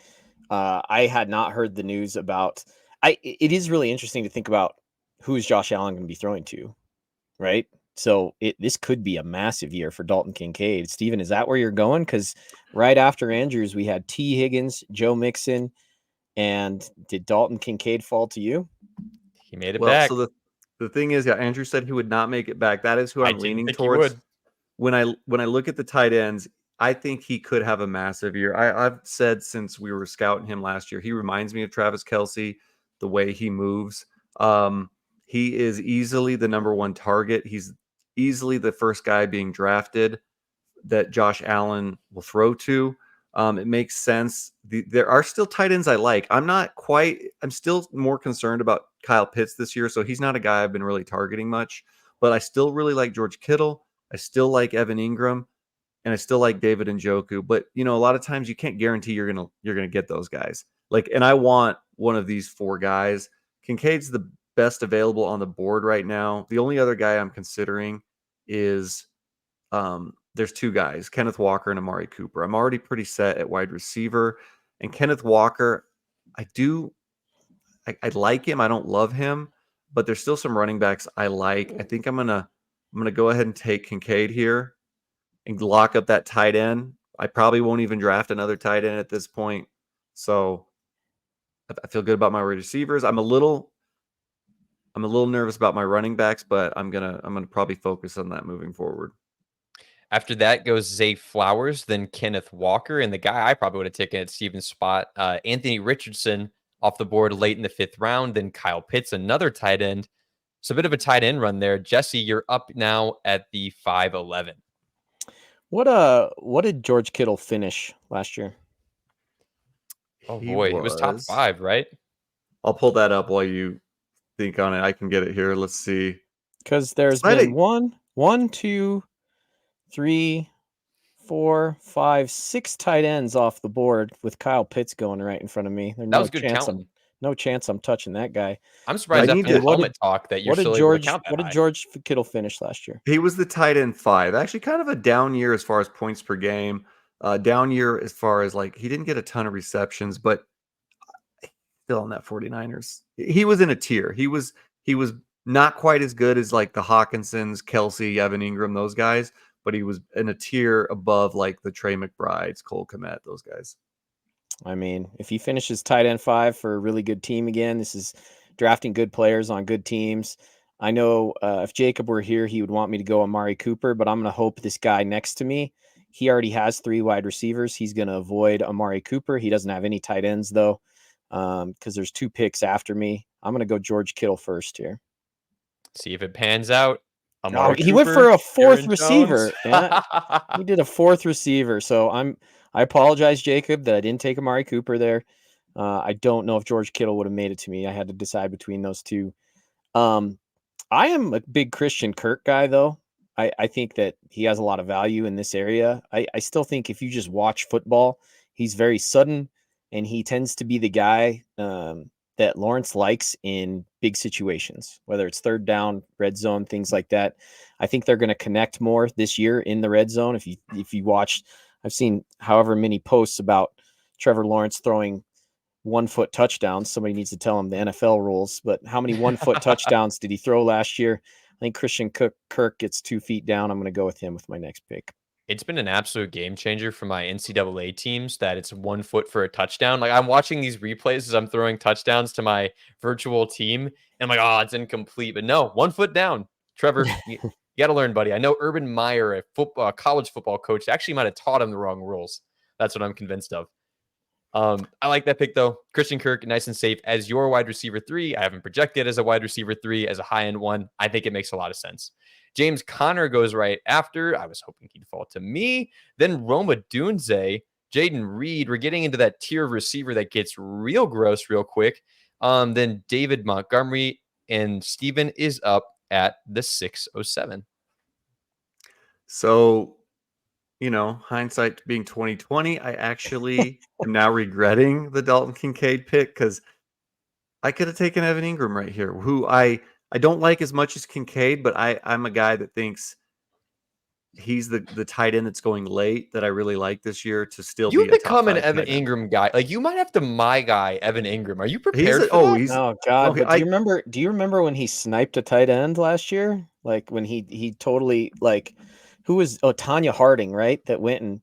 I had not heard the news about. It is really interesting to think about who is Josh Allen going to be throwing to, right? So this could be a massive year for Dalton Kincaid. Steven, is that where you're going? Because right after Andrews, we had T. Higgins, Joe Mixon, and did Dalton Kincaid fall to you? He made it Well, back. so the thing is, Andrew said he would not make it back. That is who I'm leaning think towards. he would. When I look at the tight ends, I think he could have a massive year. I've said since we were scouting him last year, he reminds me of Travis Kelce, the way he moves. He is easily the number one target. He's easily the first guy being drafted that Josh Allen will throw to. It makes sense. There are still tight ends I like. I'm still more concerned about Kyle Pitts this year, so he's not a guy I've been really targeting much. But I still really like George Kittle. I still like Evan Ingram, and I still like David Njoku. But a lot of times you can't guarantee you're gonna get those guys. And I want one of these four guys. Kincaid's the best available on the board right now. The only other guy I'm considering is there's two guys, Kenneth Walker and Amari Cooper. I'm already pretty set at wide receiver, and Kenneth Walker, I like him. I don't love him, but there's still some running backs I like. I think I'm gonna go ahead and take Kincaid here and lock up that tight end. I probably won't even draft another tight end at this point, so I feel good about my wide receivers. I'm a little nervous about my running backs, but I'm gonna probably focus on that moving forward. After that goes Zay Flowers, then Kenneth Walker, and the guy I probably would have taken at Steven's spot, Anthony Richardson off the board late in the 5th round, then Kyle Pitts, another tight end. So a bit of a tight end run there. Jesse, you're up now at the 5'11". What did George Kittle finish last year? Oh boy, he was top 5, right? I'll pull that up while you think on it. I can get it here. Let's see. Because there's been 1, 2, 3, 4, 5, 6 tight ends off the board with Kyle Pitts going right in front of me. There's That was good counting. No chance I'm touching that guy. I'm surprised after the helmet talk that you're still able to count that. What did George Kittle finish last year? He was the tight end 5. Actually, kind of a down year as far as points per game. Down year as far as he didn't get a ton of receptions, but still on that 49ers. He was in a tier. He was not quite as good as the Hawkinsons, Kelsey, Evan Ingram, those guys, but he was in a tier above the Trey McBrides, Cole Kmet, those guys. I mean, if he finishes tight end 5 for a really good team again, this is drafting good players on good teams. I know if Jacob were here, he would want me to go Amari Cooper, but I'm going to hope this guy next to me, he already has 3 wide receivers. He's going to avoid Amari Cooper. He doesn't have any tight ends, though, because there's 2 picks after me. I'm going to go George Kittle first here. See if it pans out. He went for a 4th receiver. Yeah, he did a 4th receiver. So I apologize, Jacob, that I didn't take Amari Cooper there. I don't know if George Kittle would have made it to me. I had to decide between those two. I am a big Christian Kirk guy, though. I think that he has a lot of value in this area. I still think if you just watch football, he's very sudden, and he tends to be the guy that Lawrence likes in big situations, whether it's 3rd down, red zone, things like that. I think they're going to connect more this year in the red zone. If you watch, I've seen however many posts about Trevor Lawrence throwing 1-foot touchdowns. Somebody needs to tell him the NFL rules, but how many 1-foot touchdowns did he throw last year? I think Christian Kirk gets 2 feet down. I'm going to go with him with my next pick. It's been an absolute game changer for my NCAA teams that it's 1 foot for a touchdown. I'm watching these replays as I'm throwing touchdowns to my virtual team, and I'm like, oh, it's incomplete. But no, 1 foot down. Trevor, you got to learn, buddy. I know Urban Meyer, a college football coach, actually might have taught him the wrong rules. That's what I'm convinced of. I like that pick, though. Christian Kirk, nice and safe as your wide receiver 3. I haven't projected as a wide receiver 3, as a high-end one. I think it makes a lot of sense. James Conner goes right after. I was hoping he'd fall to me. Then Roma Dunze, Jaden Reed. We're getting into that tier of receiver that gets real gross real quick. Then David Montgomery, and Steven is up at the 607. So, hindsight being 2020, I actually am now regretting the Dalton Kincaid pick because I could have taken Evan Ingram right here, who I don't like as much as Kincaid, but I'm a guy that thinks he's the tight end that's going late that I really like this year to still be a top 5 become an Evan Ingram guy. You might have to my guy Evan Ingram. Are you prepared for that? Oh God! But do you remember when he sniped a tight end last year? When he totally who was Tanya Harding, right? That went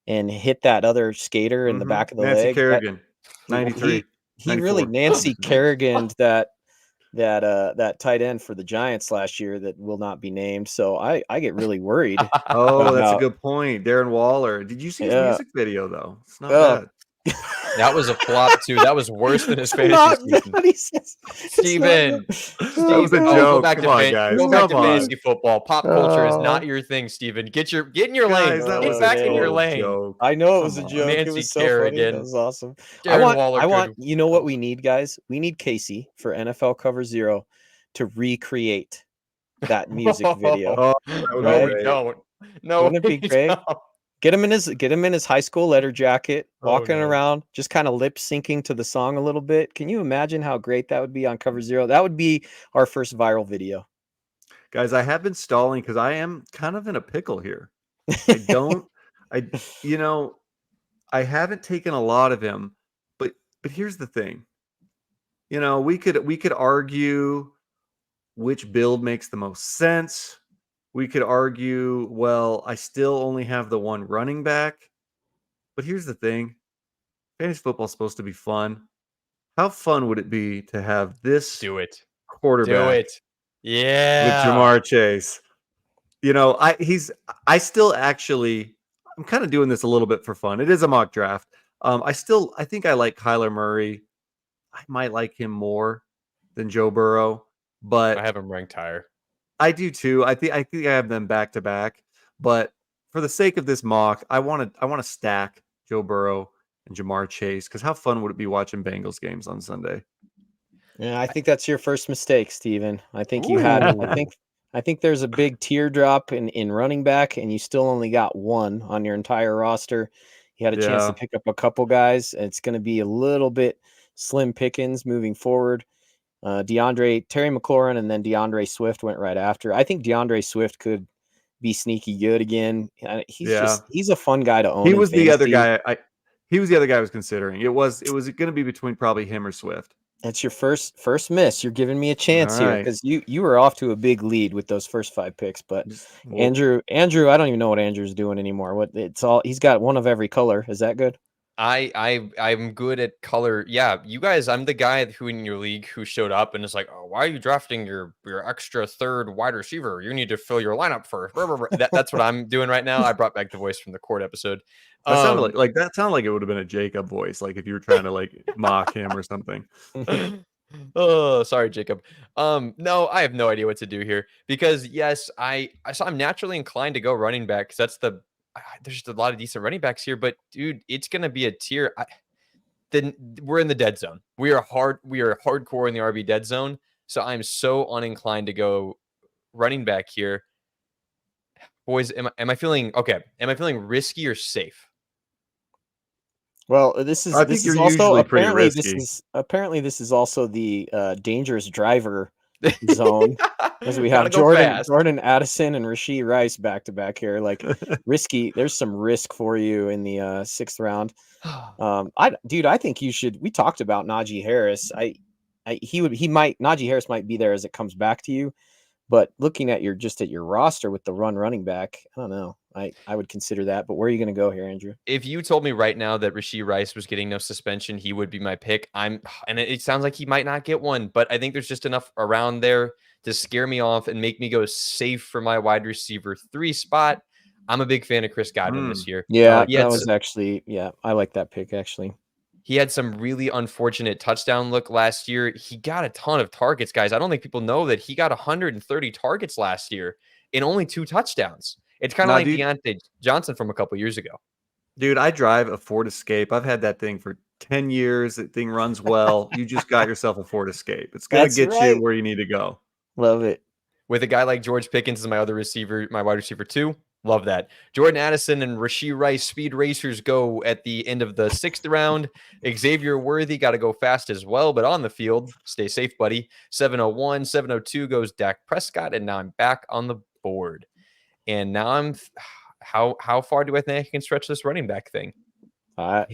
and hit that other skater in the back of the Nancy leg. Kerrigan, 93. He really Nancy Kerrigan that tight end for the Giants last year that will not be named. So I get really worried. That's a good point. Darren Waller. Did you see his music video though? It's not bad. That was a flop too. That was worse than his It's fantasy not season. good. He says, it's not Steven, good. That was a Steven, joke. go back Come on, to guys. go back Come to on. fantasy football. Pop culture is Oh. not your thing, Steven. Get in your lane. Guys, that Get was back a in your total lane. joke. I know it was Come a on. joke. It Nancy was so funny. That Kerrigan. was awesome. Darren Waller I want. could- You know what we need, guys? We need Casey for NFL Cover Zero to recreate that music video. Oh, that would No, be we great. don't. No, Wouldn't it be we great? don't. Get him in his high school letter jacket, Oh, walking no. around, just kind of lip syncing to the song a little bit. Can you imagine how great that would be on Cover Zero? That would be our first viral video. Guys, I have been stalling because I am kind of in a pickle here. I haven't taken a lot of him, but here's the thing. We could argue which build makes the most sense. We could argue, well, I still only have the one running back. But here's the thing. Fantasy football's supposed to be fun. How fun would it be to have this Do it. Do quarterback it. Yeah. with Jamar Chase? I still actually, I'm kind of doing this a little bit for fun. It is a mock draft. I think I like Kyler Murray. I might like him more than Joe Burrow, but I have him ranked higher. I do too. I think I have them back to back, but for the sake of this mock, I want to stack Joe Burrow and Jamar Chase because how fun would it be watching Bengals games on Sunday? Yeah, I think that's your first mistake, Steven. I think you had. I think there's a big teardrop in running back, and you still only got one on your entire roster. You had a chance to pick up a couple guys. And it's going to be a little bit slim pickings moving forward. Terry McLaurin, and then DeAndre Swift went right after. I think DeAndre Swift could be sneaky good again. He's a fun guy to own. He was the other guy. He was the other guy I was considering. It was going to be between probably him or Swift. That's your first miss. You're giving me a chance here because you were off to a big lead with those first 5 picks. But Andrew, I don't even know what Andrew's doing anymore. He's got one of every color. Is that good? I'm good at color. Yeah, you guys, I'm the guy who in your league who showed up and is like, oh, why are you drafting your extra third wide receiver? You need to fill your lineup first. That's what I'm doing right now. I brought back the voice from the court episode. That sounded like it would have been a Jacob voice, like if you were trying to mock him or something. Oh, sorry, Jacob. No, I have no idea what to do here because yes, I'm naturally inclined to go running back because there's just a lot of decent running backs here, but dude, it's gonna be a tier. Then we're in the dead zone. We are hardcore in the RB dead zone. So I'm so uninclined to go running back here. Boys, am I feeling okay? Am I feeling risky or safe? Well, this is I think you're also usually pretty apparently risky. this is also the dangerous driver zone. As we have Gotta Jordan Addison and Rashee Rice back to back here, risky. There's some risk for you in the 6th round. I think you should. We talked about Najee Harris. Najee Harris might be there as it comes back to you, but looking at your roster with the running back, I don't know. I would consider that, but where are you going to go here, Andrew? If you told me right now that Rashee Rice was getting no suspension, he would be my pick. And it sounds like he might not get one, but I think there's just enough around there to scare me off and make me go safe for my wide receiver 3 spot. I'm a big fan of Chris Godwin this year. Yeah, that was actually, I like that pick actually. He had some really unfortunate touchdown luck last year. He got a ton of targets, guys. I don't think people know that he got 130 targets last year in only 2 touchdowns. It's kind of like Deontay Johnson from a couple years ago. Dude, I drive a Ford Escape. I've had that thing for 10 years. That thing runs well. You just got yourself a Ford Escape. It's going to get you where you need to go. Love it. With a guy like George Pickens as my other receiver, my wide receiver 2, love that. Jordan Addison and Rashee Rice, speed racers, go at the end of the 6th round. Xavier Worthy got to go fast as well, but on the field, stay safe, buddy. 701, 702 goes Dak Prescott, and now I'm back on the board. And now how far do I think I can stretch this running back thing? I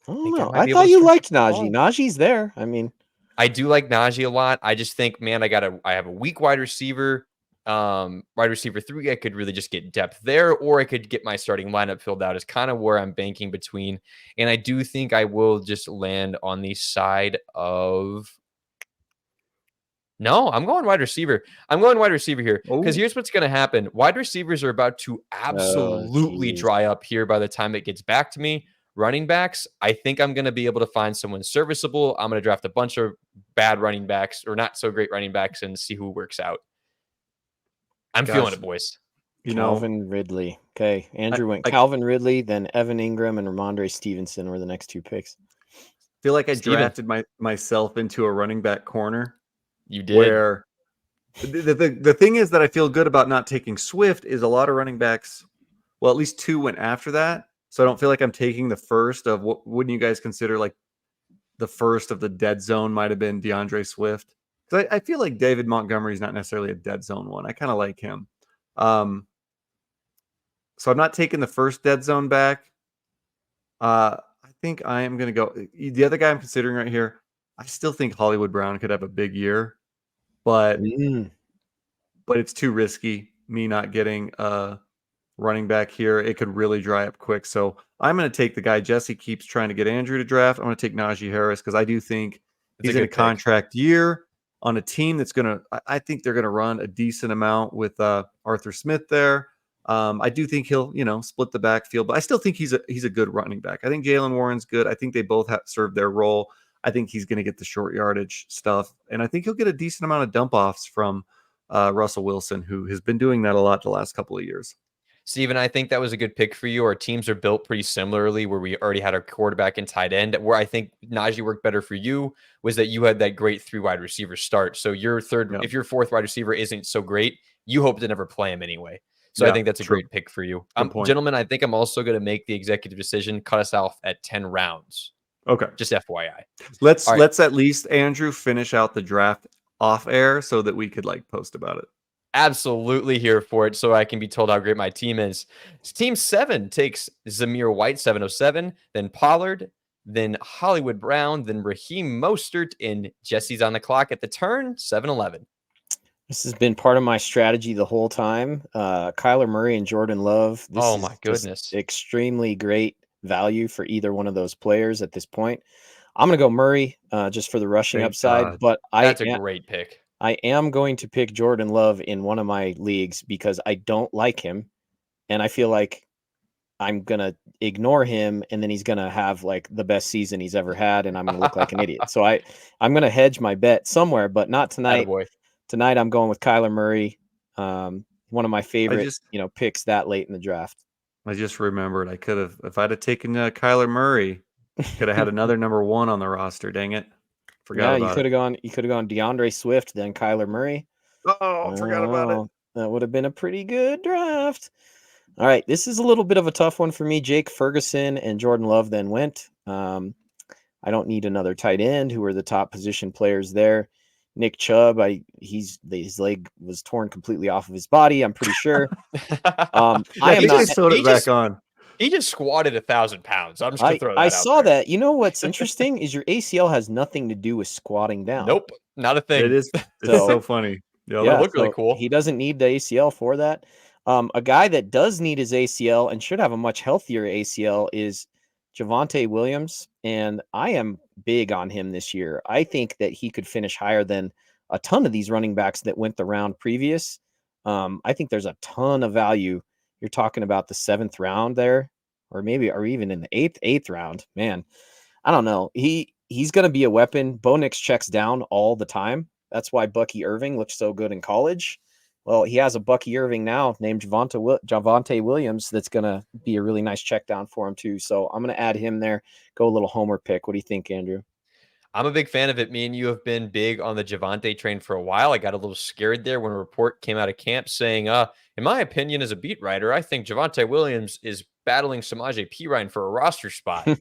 don't know. I thought you liked Najee. Najee's there. I mean, I do like Najee a lot. I just think, man, I have a weak wide receiver. Wide receiver 3, I could really just get depth there, or I could get my starting lineup filled out is kind of where I'm banking between. And I do think I will just land on the side of no, I'm going wide receiver. I'm going wide receiver here because here's what's going to happen. Wide receivers are about to absolutely dry up here by the time it gets back to me. running backs, I think I'm going to be able to find someone serviceable. I'm going to draft a bunch of bad running backs or not so great running backs and see who works out. I'm feeling Gosh, it, boys. you know, Calvin Ridley. Okay. Andrew went I Calvin Ridley, then Evan Ingram and Ramondre Stevenson were the next 2 picks. feel like I Steven, drafted myself into a running back corner you did. where the thing is that I feel good about not taking Swift is a lot of running backs. Well, at least 2 went after that. So I don't feel like I'm taking the first of what wouldn't you guys consider like the first of the dead zone might have been DeAndre Swift. Because I feel like David Montgomery is not necessarily a dead zone one. I kind of like him. So I'm not taking the first dead zone back. I think I am going to go. The other guy I'm considering right here, I still think Hollywood Brown could have a big year, but it's too risky. Me not getting a running back here, it could really dry up quick. So I'm going to take the guy Jesse keeps trying to get Andrew to draft. I'm going to take Najee Harris because I do think he's in a contract year on a team that's going to. I think they're going to run a decent amount with Arthur Smith there. I do think he'll, split the backfield, but I still think he's a good running back. I think Jalen Warren's good. I think they both have served their role. I think he's going to get the short yardage stuff, and I think he'll get a decent amount of dump offs from Russell Wilson, who has been doing that a lot the last couple of years. Steven, I think that was a good pick for you. Our teams are built pretty similarly where we already had our quarterback and tight end. Where I think Najee worked better for you was that you had that great 3 wide receiver start. So your if your 4th wide receiver isn't so great, you hope to never play him anyway. So I think that's a great pick for you. Gentlemen, I think I'm also going to make the executive decision, cut us off at 10 rounds. Okay. Just FYI. Let's at least, Andrew, finish out the draft off air so that we could post about it. Absolutely here for it so I can be told how great my team is. Team 7 takes Zamir White, 707, then Pollard, then Hollywood Brown, then Raheem Mostert, and Jesse's on the clock at the turn, 711. This has been part of my strategy the whole time. Kyler Murray and Jordan Love. Oh, my goodness. Extremely great value for either one of those players at this point. I'm going to go Murray just for the rushing upside, but that's a great pick. I am going to pick Jordan Love in one of my leagues because I don't like him. And I feel like I'm going to ignore him and then he's going to have the best season he's ever had. And I'm going to look like an idiot. So I'm going to hedge my bet somewhere, but not tonight. Attaboy. Tonight I'm going with Kyler Murray. One of my favorite, picks that late in the draft. I just remembered I could have, if I'd have taken Kyler Murray, could have had another number 1 on the roster. Dang it. Forgot about you could have gone DeAndre Swift, then Kyler Murray. Oh, forgot about it. That would have been a pretty good draft. All right, this is a little bit of a tough one for me. Jake Ferguson and Jordan Love then went. I don't need another tight end. Who are the top position players there? Nick Chubb, his leg was torn completely off of his body, I'm pretty sure. I am not sewed it back on. He just squatted 1,000 pounds. I'm just gonna throw that out. I saw that. You know what's interesting is your ACL has nothing to do with squatting down. Nope, not a thing. It is. It's so funny. Yeah, that looked really cool. He doesn't need the ACL for that. A guy that does need his ACL and should have a much healthier ACL is Javonte Williams, and I am big on him this year. I think that he could finish higher than a ton of these running backs that went the round previous. I think there's a ton of value. You're talking about the 7th round there, or even in the eighth round. Man, I don't know. He's going to be a weapon. Bo Nix checks down all the time. That's why Bucky Irving looked so good in college. Well, he has a Bucky Irving now named Javonte Williams that's going to be a really nice check down for him too. So I'm going to add him there. Go a little homer pick. What do you think, Andrew? I'm a big fan of it. Me and you have been big on the Javonte train for a while. I got a little scared there when a report came out of camp saying, in my opinion, as a beat writer, I think Javonte Williams is battling Samaje Perine for a roster spot,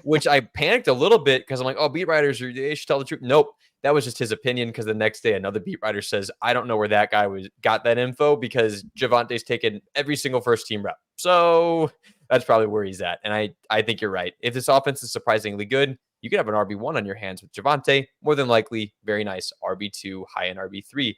which I panicked a little bit because I'm like, oh, beat writers, they should tell the truth. Nope. That was just his opinion because the next day another beat writer says, I don't know where that guy got that info because Javonte's taken every single first team rep. So that's probably where he's at. And I think you're right. If this offense is surprisingly good, you could have an RB1 on your hands with Javonte. More than likely, very nice RB2, high-end RB3.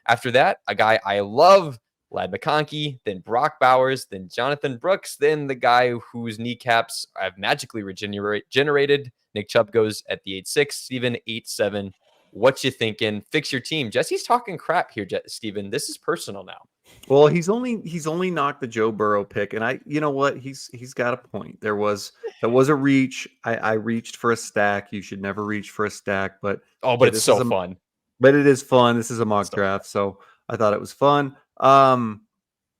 After that, a guy I love, Lad McConkey, then Brock Bowers, then Jonathan Brooks, then the guy whose kneecaps have magically regenerated. Nick Chubb goes at the 8-6, Steven 8-7. What you thinking? Fix your team. Jesse's talking crap here, Steven. This is personal now. Well, he's only knocked the Joe Burrow pick, and you know what? He's got a point. That was a reach. I reached for a stack. You should never reach for a stack, but Oh, but hey, it's so fun. but it is fun. This is a mock So draft, so I thought it was fun.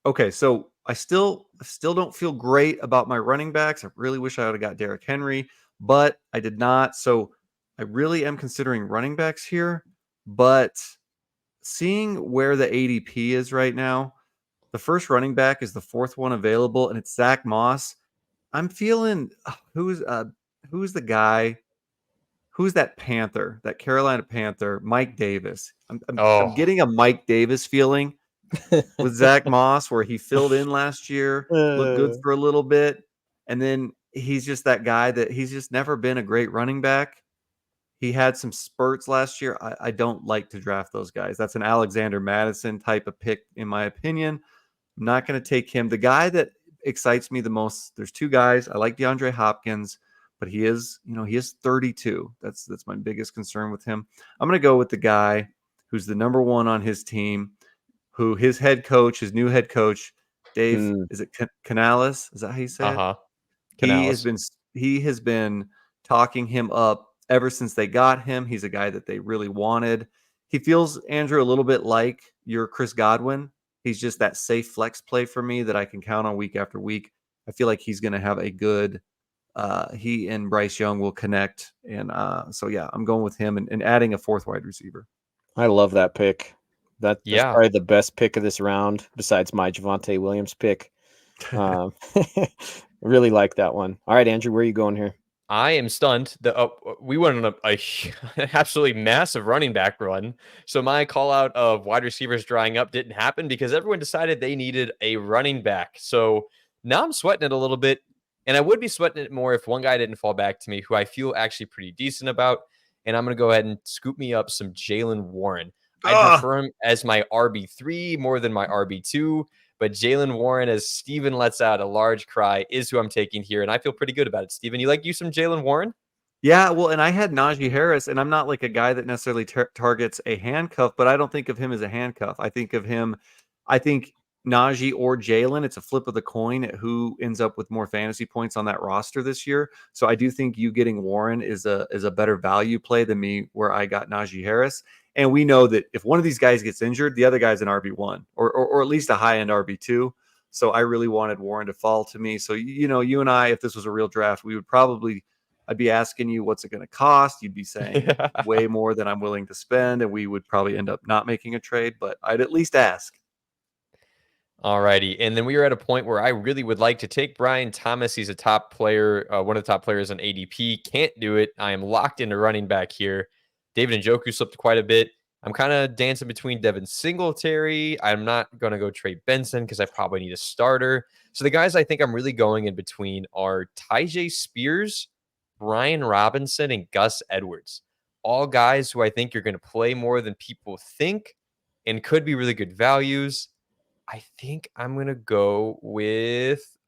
Okay, so I still don't feel great about my running backs. I really wish I would have got Derrick Henry, but I did not. So I really am considering running backs here, but seeing where the ADP is right now, the first running back is the fourth one available, and it's Zach Moss. I'm feeling who's the guy? Who's that Panther? That Carolina Panther, Mike Davis. I'm oh, getting a Mike Davis feeling with Zach Moss, where he filled in last year, looked good Uh, for a little bit, and then he's just that guy that he's just never been a great running back. He had some spurts last year. I don't like to draft those guys. That's an Alexander Madison type of pick, in my opinion. I'm not going to take him. The guy that excites me the most, there's two guys. I like DeAndre Hopkins, but he is 32. That's my biggest concern with him. I'm going to go with the guy who's the number one on his team, who his new head coach, Dave, mm, is it Canales? Is that how you say it? uh-huh. He has Canales. been he has been talking him up ever since they got him. He's a guy that they really wanted. He feels, Andrew, a little bit like your Chris Godwin. He's just that safe flex play for me that I can count on week after week. I feel like he's going to have a good. He and Bryce Young will connect, and so yeah, I'm going with him and adding a fourth wide receiver. I love that pick. That's Yeah. probably the best pick of this round, besides my Javonte Williams pick. Really like that one. All right, Andrew, where are you going here? I am stunned. We went on absolutely massive running back run. So my call out of wide receivers drying up didn't happen because everyone decided they needed a running back. So now I'm sweating it a little bit. And I would be sweating it more if one guy didn't fall back to me, who I feel actually pretty decent about. And I'm going to go ahead and scoop me up some Jalen Warren. I'd Ah, prefer him as my RB3 more than my RB2. But Jalen Warren, as Steven lets out a large cry, is who I'm taking here. And I feel pretty good about it. Steven, you like you some Jalen Warren? yeah, well, and I had Najee Harris, and I'm not like a guy that necessarily targets a handcuff, but I don't think of him as a handcuff. I think Najee or Jalen, it's a flip of the coin at who ends up with more fantasy points on that roster this year. So I do think you getting Warren is a better value play than me, where I got Najee Harris. And we know that if one of these guys gets injured, the other guy's an RB1 or at least a high end RB2. So I really wanted Warren to fall to me. So you and I, if this was a real draft, we would probably I'd be asking you what's it going to cost. You'd be saying Yeah. way more than I'm willing to spend, and we would probably end up not making a trade. But I'd at least ask. All righty. And then we are at a point where I really would like to take Brian Thomas. He's a top player, one of the top players on ADP. Can't do it. I am locked into running back here. David Njoku slipped quite a bit. I'm kind of dancing between Devin Singletary. I'm not going to go Trey Benson because I probably need a starter. So the guys I think I'm really going in between are Tyjae Spears, Brian Robinson, and Gus Edwards. All guys who I think you're going to play more than people think and could be really good values. I think I'm gonna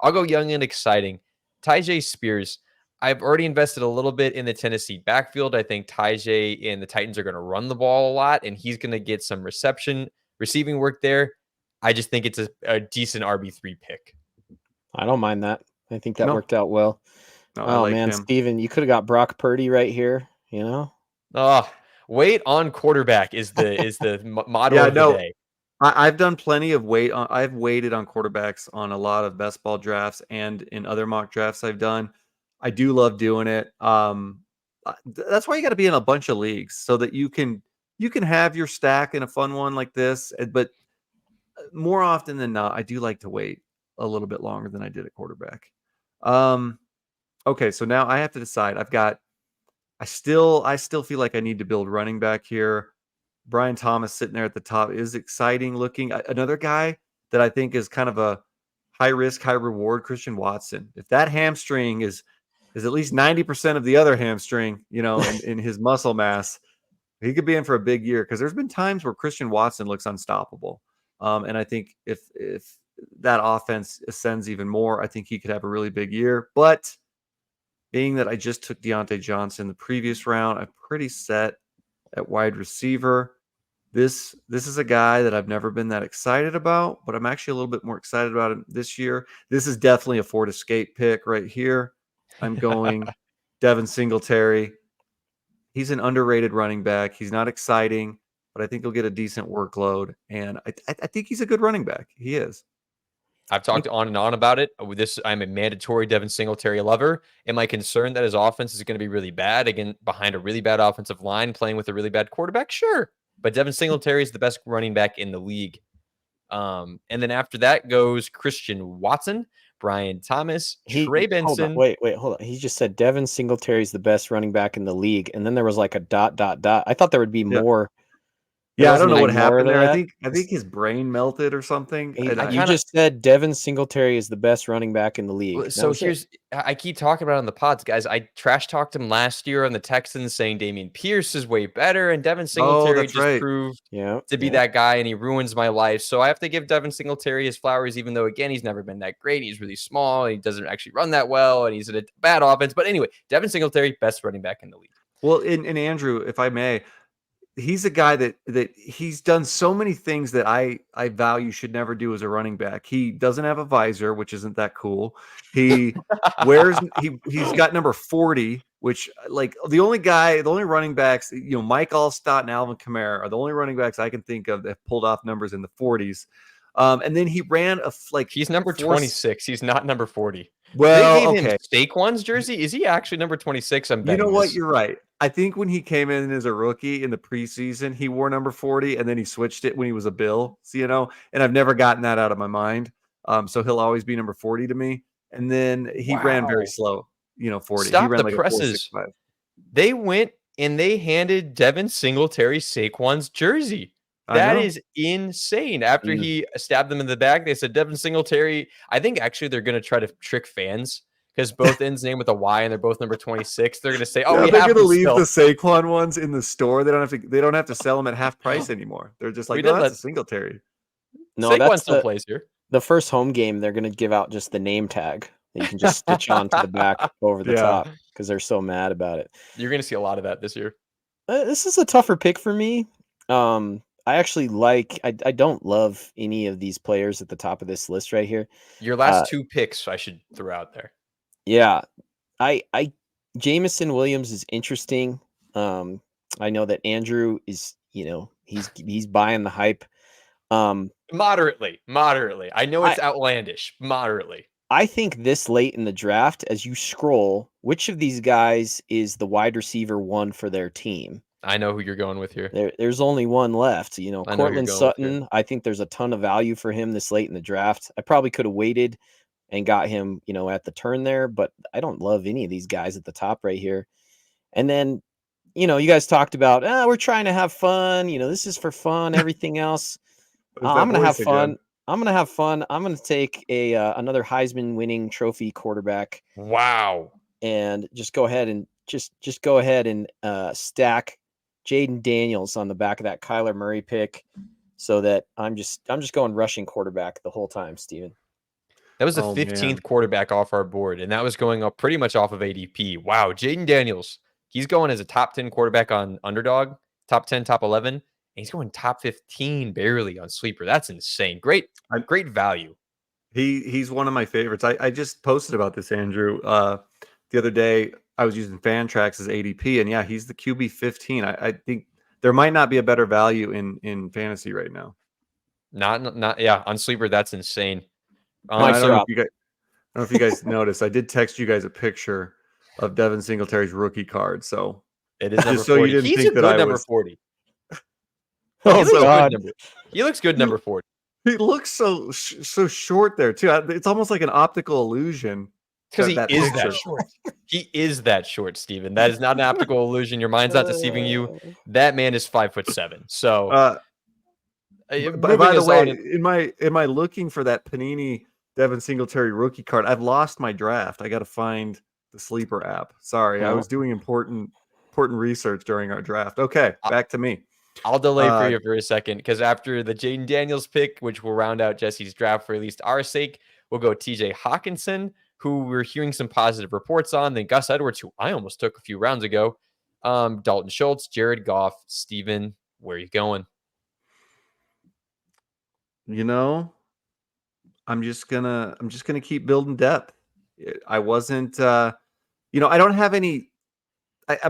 I'll go young and exciting. Tyjae Spears. I've already invested a little bit in the Tennessee backfield. I think Tyjae and the Titans are gonna run the ball a lot, and he's gonna get some receiving work there. I just think it's a decent RB3 pick. I don't mind that. I think that No, worked out well. no, I Oh like man, him. Steven, you could have got Brock Purdy right here, you know? Oh, wait on quarterback is the motto Yeah, of the no, day. I've done plenty of wait on. I've waited on quarterbacks on a lot of best ball drafts and in other mock drafts I've done. I do love doing it. That's why you got to be in a bunch of leagues so that you can have your stack in a fun one like this. But more often than not, I do like to wait a little bit longer than I did at quarterback. Um, okay, so now I have to decide. I still feel like I need to build running back here. Brian Thomas sitting there at the top is exciting looking. Another guy that I think is kind of a high risk, high reward, Christian Watson. If that hamstring is at least 90% of the other hamstring, in his muscle mass, he could be in for a big year, because there's been times where Christian Watson looks unstoppable. And I think if that offense ascends even more, I think he could have a really big year. But being that I just took Deontay Johnson the previous round, I'm pretty set at wide receiver. This is a guy that I've never been that excited about, but I'm actually a little bit more excited about him this year. This is definitely a Ford Escape pick right here. I'm going Devin Singletary. He's an underrated running back. He's not exciting, but I think he'll get a decent workload, and I think he's a good running back. He is. I've talked on and on about it. I'm a mandatory Devin Singletary lover. Am I concerned that his offense is going to be really bad again behind a really bad offensive line, playing with a really bad quarterback? Sure, but Devin Singletary is the best running back in the league. And then after that goes Christian Watson, Brian Thomas, Trey Hold on, Benson. wait, hold on. He just said Devin Singletary is the best running back in the league, and then there was like a ... I thought there would be more. Yeah, I don't know what more happened to there. that. I think his brain melted or something. You kinda- just said Devin Singletary is the best running back in the league. That So was it. I keep talking about it on the pods, guys. I trash talked him last year on the Texans, saying Damian Pierce is way better, and Devin Singletary that's just right. proved Yeah, to be that guy, and he ruins my life. So I have to give Devin Singletary his flowers, even though again he's never been that great. He's really small, and he doesn't actually run that well, and he's in a bad offense. But anyway, Devin Singletary, best running back in the league. Well, and Andrew, if I may, he's a guy that he's done so many things that I value should never do as a running back. He doesn't have a visor, which isn't that cool. He he's got number 40, which like the only running backs, Mike Allstott and Alvin Kamara are the only running backs I can think of that have pulled off numbers in the 40s. And then he ran He's number 26. He's not number 40. Well, they gave okay. him Saquon's jersey. Is he actually number 26? I'm You betting know what? this. You're right. I think when he came in as a rookie in the preseason, he wore number 40, and then he switched it when he was a Bill. So, and I've never gotten that out of my mind. So he'll always be number 40 to me. And then he ran very slow, 40. He Stop ran the like presses. a 4.65. They went and they handed Devin Singletary Saquon's jersey. That is insane. After he stabbed them in the back, they said Devin Singletary. I think actually they're going to try to trick fans because both ends name with a Y and they're both number 26. They're going to say, "Oh, Yeah, we they're have going to them leave still." the Saquon ones in the store. They don't have to sell them at half price anymore. They're just like, that's a Singletary. No, Saquon that's still plays here. The first home game. They're going to give out just the name tag that you can just stitch onto the back over the top because they're so mad about it. You're going to see a lot of that this year. This is a tougher pick for me. I actually I don't love any of these players at the top of this list right here. Your last two picks I should throw out there. Yeah. Jameson Williams is interesting. I know that Andrew is, he's buying the hype. Moderately. I know it's outlandish. Moderately. I think this late in the draft, as you scroll, which of these guys is the wide receiver one for their team? I know who you're going with here. There's only one left. Cortland Sutton. I think there's a ton of value for him this late in the draft. I probably could have waited and got him, at the turn there, but I don't love any of these guys at the top right here. And then, you guys talked about, we're trying to have fun. This is for fun. Everything else, I'm going to have fun. Again. I'm going to have fun. I'm going to take another Heisman winning trophy quarterback. Wow. And just go ahead and stack Jaden Daniels on the back of that Kyler Murray pick, so that I'm just going rushing quarterback the whole time, Steven. That was the 15th quarterback off our board, and that was going up pretty much off of ADP. Wow, Jaden Daniels, he's going as a top 10 quarterback on Underdog, top 10, top 11, and he's going top 15 barely on Sleeper. That's insane. Great value. He's one of my favorites. I just posted about this, Andrew. The other day, I was using Fantrax as ADP, and yeah, he's the QB 15. I think there might not be a better value in fantasy right now. Not on Sleeper, that's insane. I don't know if you guys noticed. I did text you guys a picture of Devin Singletary's rookie card. So it is number 40. So you didn't He's think a good that number 40. God. He looks good number 40. He looks so short there too. It's almost like an optical illusion. Because he is that short. He is that short, Steven. That is not an optical illusion. Your mind's not deceiving you. That man is 5'7". So by the way, am I looking for that Panini Devin Singletary rookie card? I've lost my draft. I got to find the Sleeper app. Sorry, I was doing important research during our draft. Okay, back to me. I'll delay for you for a second, because after the Jaden Daniels pick, which will round out Jesse's draft for at least our sake, we'll go TJ Hawkinson, who we're hearing some positive reports on. Then Gus Edwards, who I almost took a few rounds ago. Dalton Schultz, Jared Goff, Steven, where are you going? You know, I'm just gonna keep building depth. I wasn't I don't have any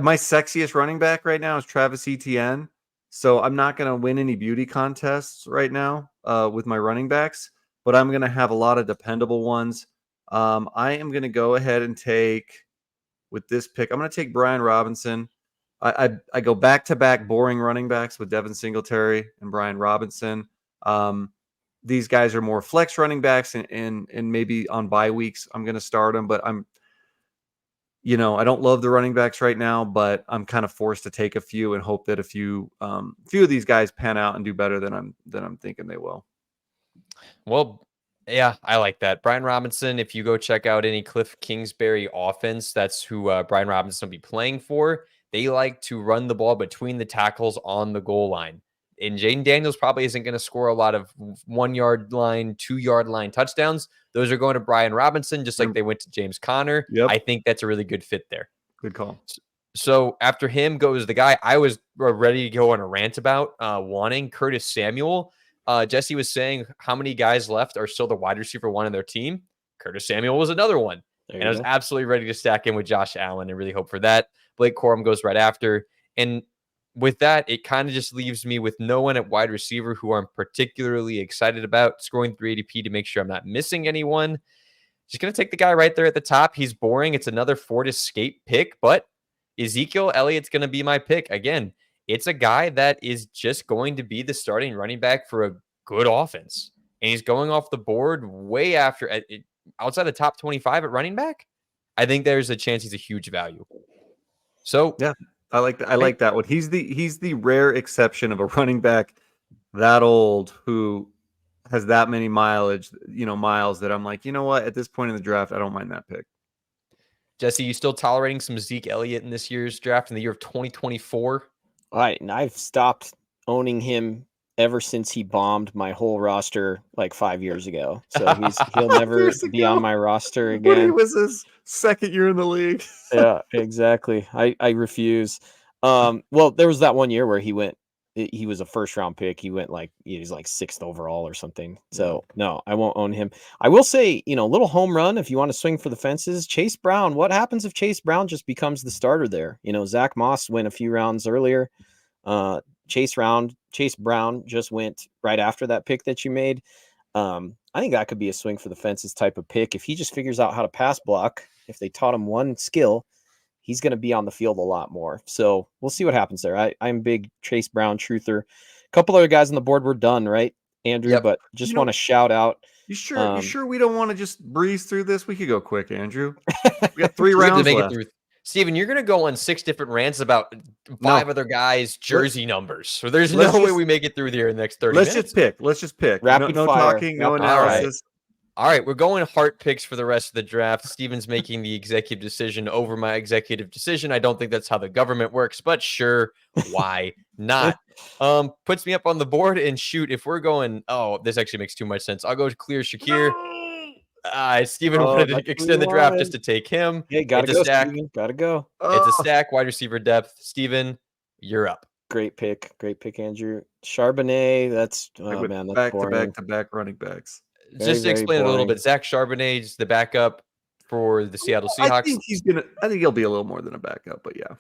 my sexiest running back right now is Travis Etienne. So I'm not going to win any beauty contests right now with my running backs, but I'm going to have a lot of dependable ones. I am going to go ahead and take with this pick. I'm going to take Brian Robinson. I go back to back boring running backs with Devin Singletary and Brian Robinson. These guys are more flex running backs, and maybe on bye weeks I'm going to start them. But I don't love the running backs right now, but I'm kind of forced to take a few and hope that a few of these guys pan out and do better than I'm thinking they will. Well, yeah, I like that. Brian Robinson, if you go check out any Cliff Kingsbury offense, that's who Brian Robinson will be playing for. They like to run the ball between the tackles on the goal line. And Jaden Daniels probably isn't going to score a lot of 1 yard line, 2 yard line touchdowns. Those are going to Brian Robinson, just like they went to James Conner. Yep. I think that's a really good fit there. Good call. So after him goes the guy I was ready to go on a rant about, wanting Curtis Samuel. Jesse was saying how many guys left are still the wide receiver one on their team. Curtis Samuel was another one. And I was absolutely ready to stack in with Josh Allen and really hope for that. Blake Corum goes right after. And with that, it kind of just leaves me with no one at wide receiver who I'm particularly excited about. Scoring 3 ADP to make sure I'm not missing anyone. Just going to take the guy right there at the top. He's boring. It's another Ford Escape pick, but Ezekiel Elliott's going to be my pick. Again, it's a guy that is just going to be the starting running back for a good offense. And he's going off the board way after, outside the top 25 at running back. I think there's a chance he's a huge value. So yeah, I like that. I like that one. He's the rare exception of a running back that old who has that many miles that I'm like, you know what? At this point in the draft, I don't mind that pick. Jesse, you still tolerating some Zeke Elliott in this year's draft in the year of 2024? All right, and I've stopped owning him ever since he bombed my whole roster like 5 years ago. So he'll never be on my roster again. When he was his second year in the league. Yeah, exactly. I refuse. Well, there was that one year where he was a first round pick. He was like 6th overall or something. So no, I won't own him. I will say, little home run if you want to swing for the fences. Chase Brown. What happens if Chase Brown just becomes the starter there? Zach Moss went a few rounds earlier. Chase Brown just went right after that pick that you made. I think that could be a swing for the fences type of pick. If he just figures out how to pass block, if they taught him one skill, he's going to be on the field a lot more. So we'll see what happens there. I'm big Chase Brown truther. A couple other guys on the board were done, right, Andrew? Yep. But just want to shout out. You sure we don't want to just breeze through this? We could go quick, Andrew. We got 3 rounds left. Steven, you're going to go on 6 different rants about 5 other guys' jersey numbers. So there's no way we make it through there in the next 30 minutes. Let's just pick. Rapid no fire. Talking, no analysis. All right, we're going heart picks for the rest of the draft. Steven's making the executive decision over my executive decision. I don't think that's how the government works, but sure, why not? Puts me up on the board and shoot. If we're going, this actually makes too much sense. I'll go to Clear Shakir. Steven wanted to extend the draft just to take him. Hey, gotta go, Steven. Gotta go. It's a stack, wide receiver depth. Steven, you're up. Great pick, Andrew. Charbonnet, that's that's back-to-back running backs. Just to explain it a little bit, Zach Charbonnet is the backup for the Seattle Seahawks. I think he'll be a little more than a backup, but yeah. A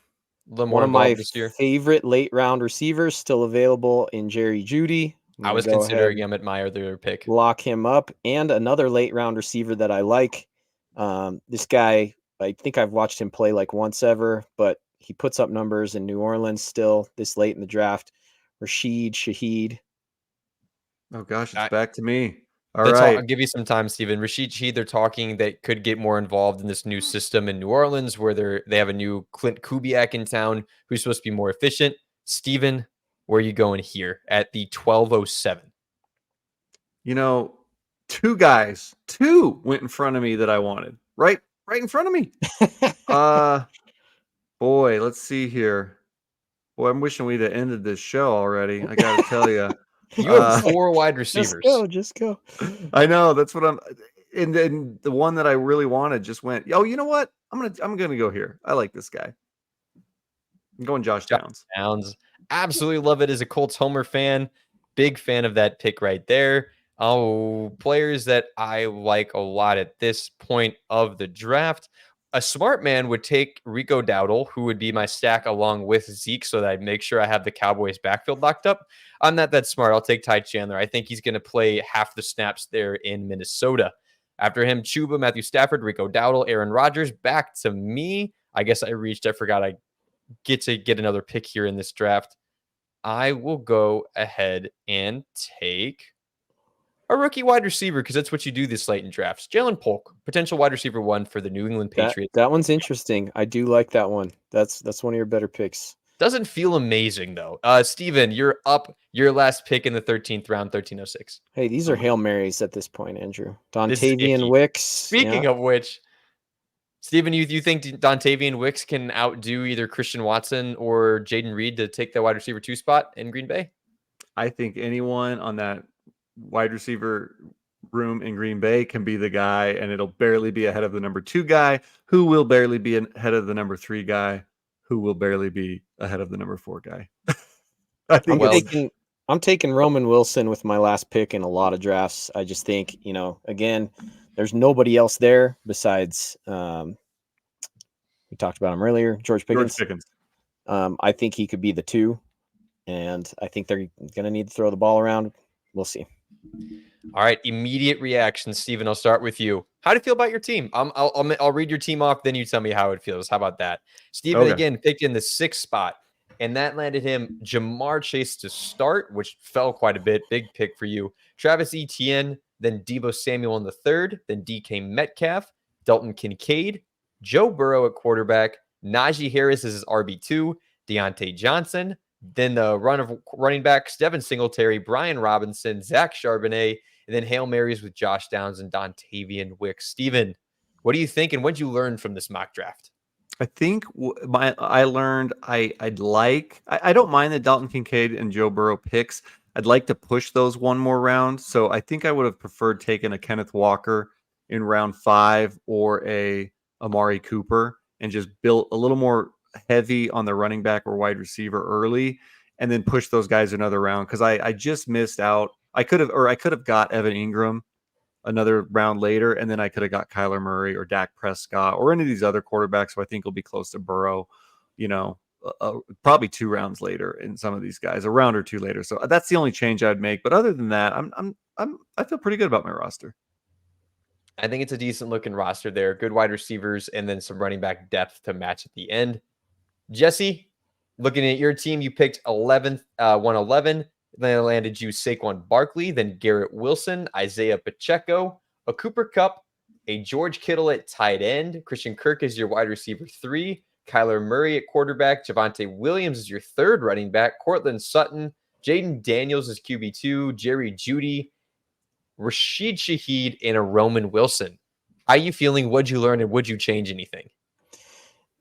little more one of my this year. Favorite late round receivers still available in Jerry Jeudy. I was considering him at my other pick. Lock him up. And another late round receiver that I like. This guy, I think I've watched him play like once ever, but he puts up numbers in New Orleans still this late in the draft. Rashid Shaheed. Oh gosh, it's back to me. All right. I'll give you some time, Steven. Rashid Shaheed, they're talking they could get more involved in this new system in New Orleans where they have a new Clint Kubiak in town who's supposed to be more efficient. Steven, where are you going here at the 1207? 2 went in front of me that I wanted. Right in front of me. Boy, let's see here. Boy, I'm wishing we'd have ended this show already. I got to tell you. You have 4 wide receivers. Just go. I know. That's what I'm. And then the one that I really wanted just went. Oh, you know what? I'm gonna go here. I like this guy. I'm going Josh Downs. Absolutely love it as a Colts homer fan. Big fan of that pick right there. Oh, players that I like a lot at this point of the draft. A smart man would take Rico Dowdle, who would be my stack along with Zeke, so that I make sure I have the Cowboys backfield locked up. I'm not that smart. I'll take Ty Chandler. I think he's going to play half the snaps there in Minnesota. After him, Chuba, Matthew Stafford, Rico Dowdle, Aaron Rodgers. Back to me. I guess I forgot I get to get another pick here in this draft. I will go ahead and take a rookie wide receiver, because that's what you do this late in drafts. Jalen Polk, potential wide receiver 1 for the New England Patriots. That one's interesting. I do like that one. That's one of your better picks. Doesn't feel amazing, though. Steven, you're up. Your last pick in the 13th round, 1306. Hey, these are Hail Marys at this point, Andrew. This is Dontavian icky. Wicks. Speaking of which, Steven, you think Dontavian Wicks can outdo either Christian Watson or Jaden Reed to take the wide receiver 2 spot in Green Bay? I think anyone on that wide receiver room in Green Bay can be the guy, and it'll barely be ahead of the number 2 guy, who will barely be ahead of the number 3 guy, who will barely be ahead of the number 4 guy. I think I'm taking Roman Wilson with my last pick in a lot of drafts. I just think, again, there's nobody else there besides we talked about him earlier, George Pickens. I think he could be the 2, and I think they're going to need to throw the ball around. We'll see. All right, immediate reaction, Steven. I'll start with you. How do you feel about your team? I'll read your team off, then you tell me how it feels. How about that? Steven, again, picked in the 6th spot, and that landed him Jamar Chase to start, which fell quite a bit. Big pick for you. Travis Etienne, then Deebo Samuel in the 3rd, then DK Metcalf, Dalton Kincaid, Joe Burrow at quarterback, Najee Harris is his RB2, Deontay Johnson, then the running backs, Devin Singletary, Brian Robinson, Zach Charbonnet, and then Hail Marys with Josh Downs and Dontavian Wicks. Steven, what do you think, and what did you learn from this mock draft? I think I learned I don't mind the Dalton Kincaid and Joe Burrow picks. I'd like to push those one more round. So I think I would have preferred taking a Kenneth Walker in round 5 or a Amari Cooper and just built a little more heavy on the running back or wide receiver early, and then push those guys another round, because I just missed out. I could have got Evan Ingram another round later, and then I could have got Kyler Murray or Dak Prescott or any of these other quarterbacks who I think will be close to Burrow, probably 2 rounds later in some of these guys, a round or 2 later. So that's the only change I'd make. But other than that, I feel pretty good about my roster. I think it's a decent looking roster there. Good wide receivers and then some running back depth to match at the end. Jesse, looking at your team, you picked 11th, 111. Then it landed you Saquon Barkley, then Garrett Wilson, Isaiah Pacheco, a Cooper Kupp, a George Kittle at tight end, Christian Kirk is your wide receiver 3, Kyler Murray at quarterback, Javonte Williams is your 3rd running back, Cortland Sutton, Jaden Daniels is QB2, Jerry Jeudy, Rashid Shaheed, and a Roman Wilson. How are you feeling? What'd you learn, and would you change anything?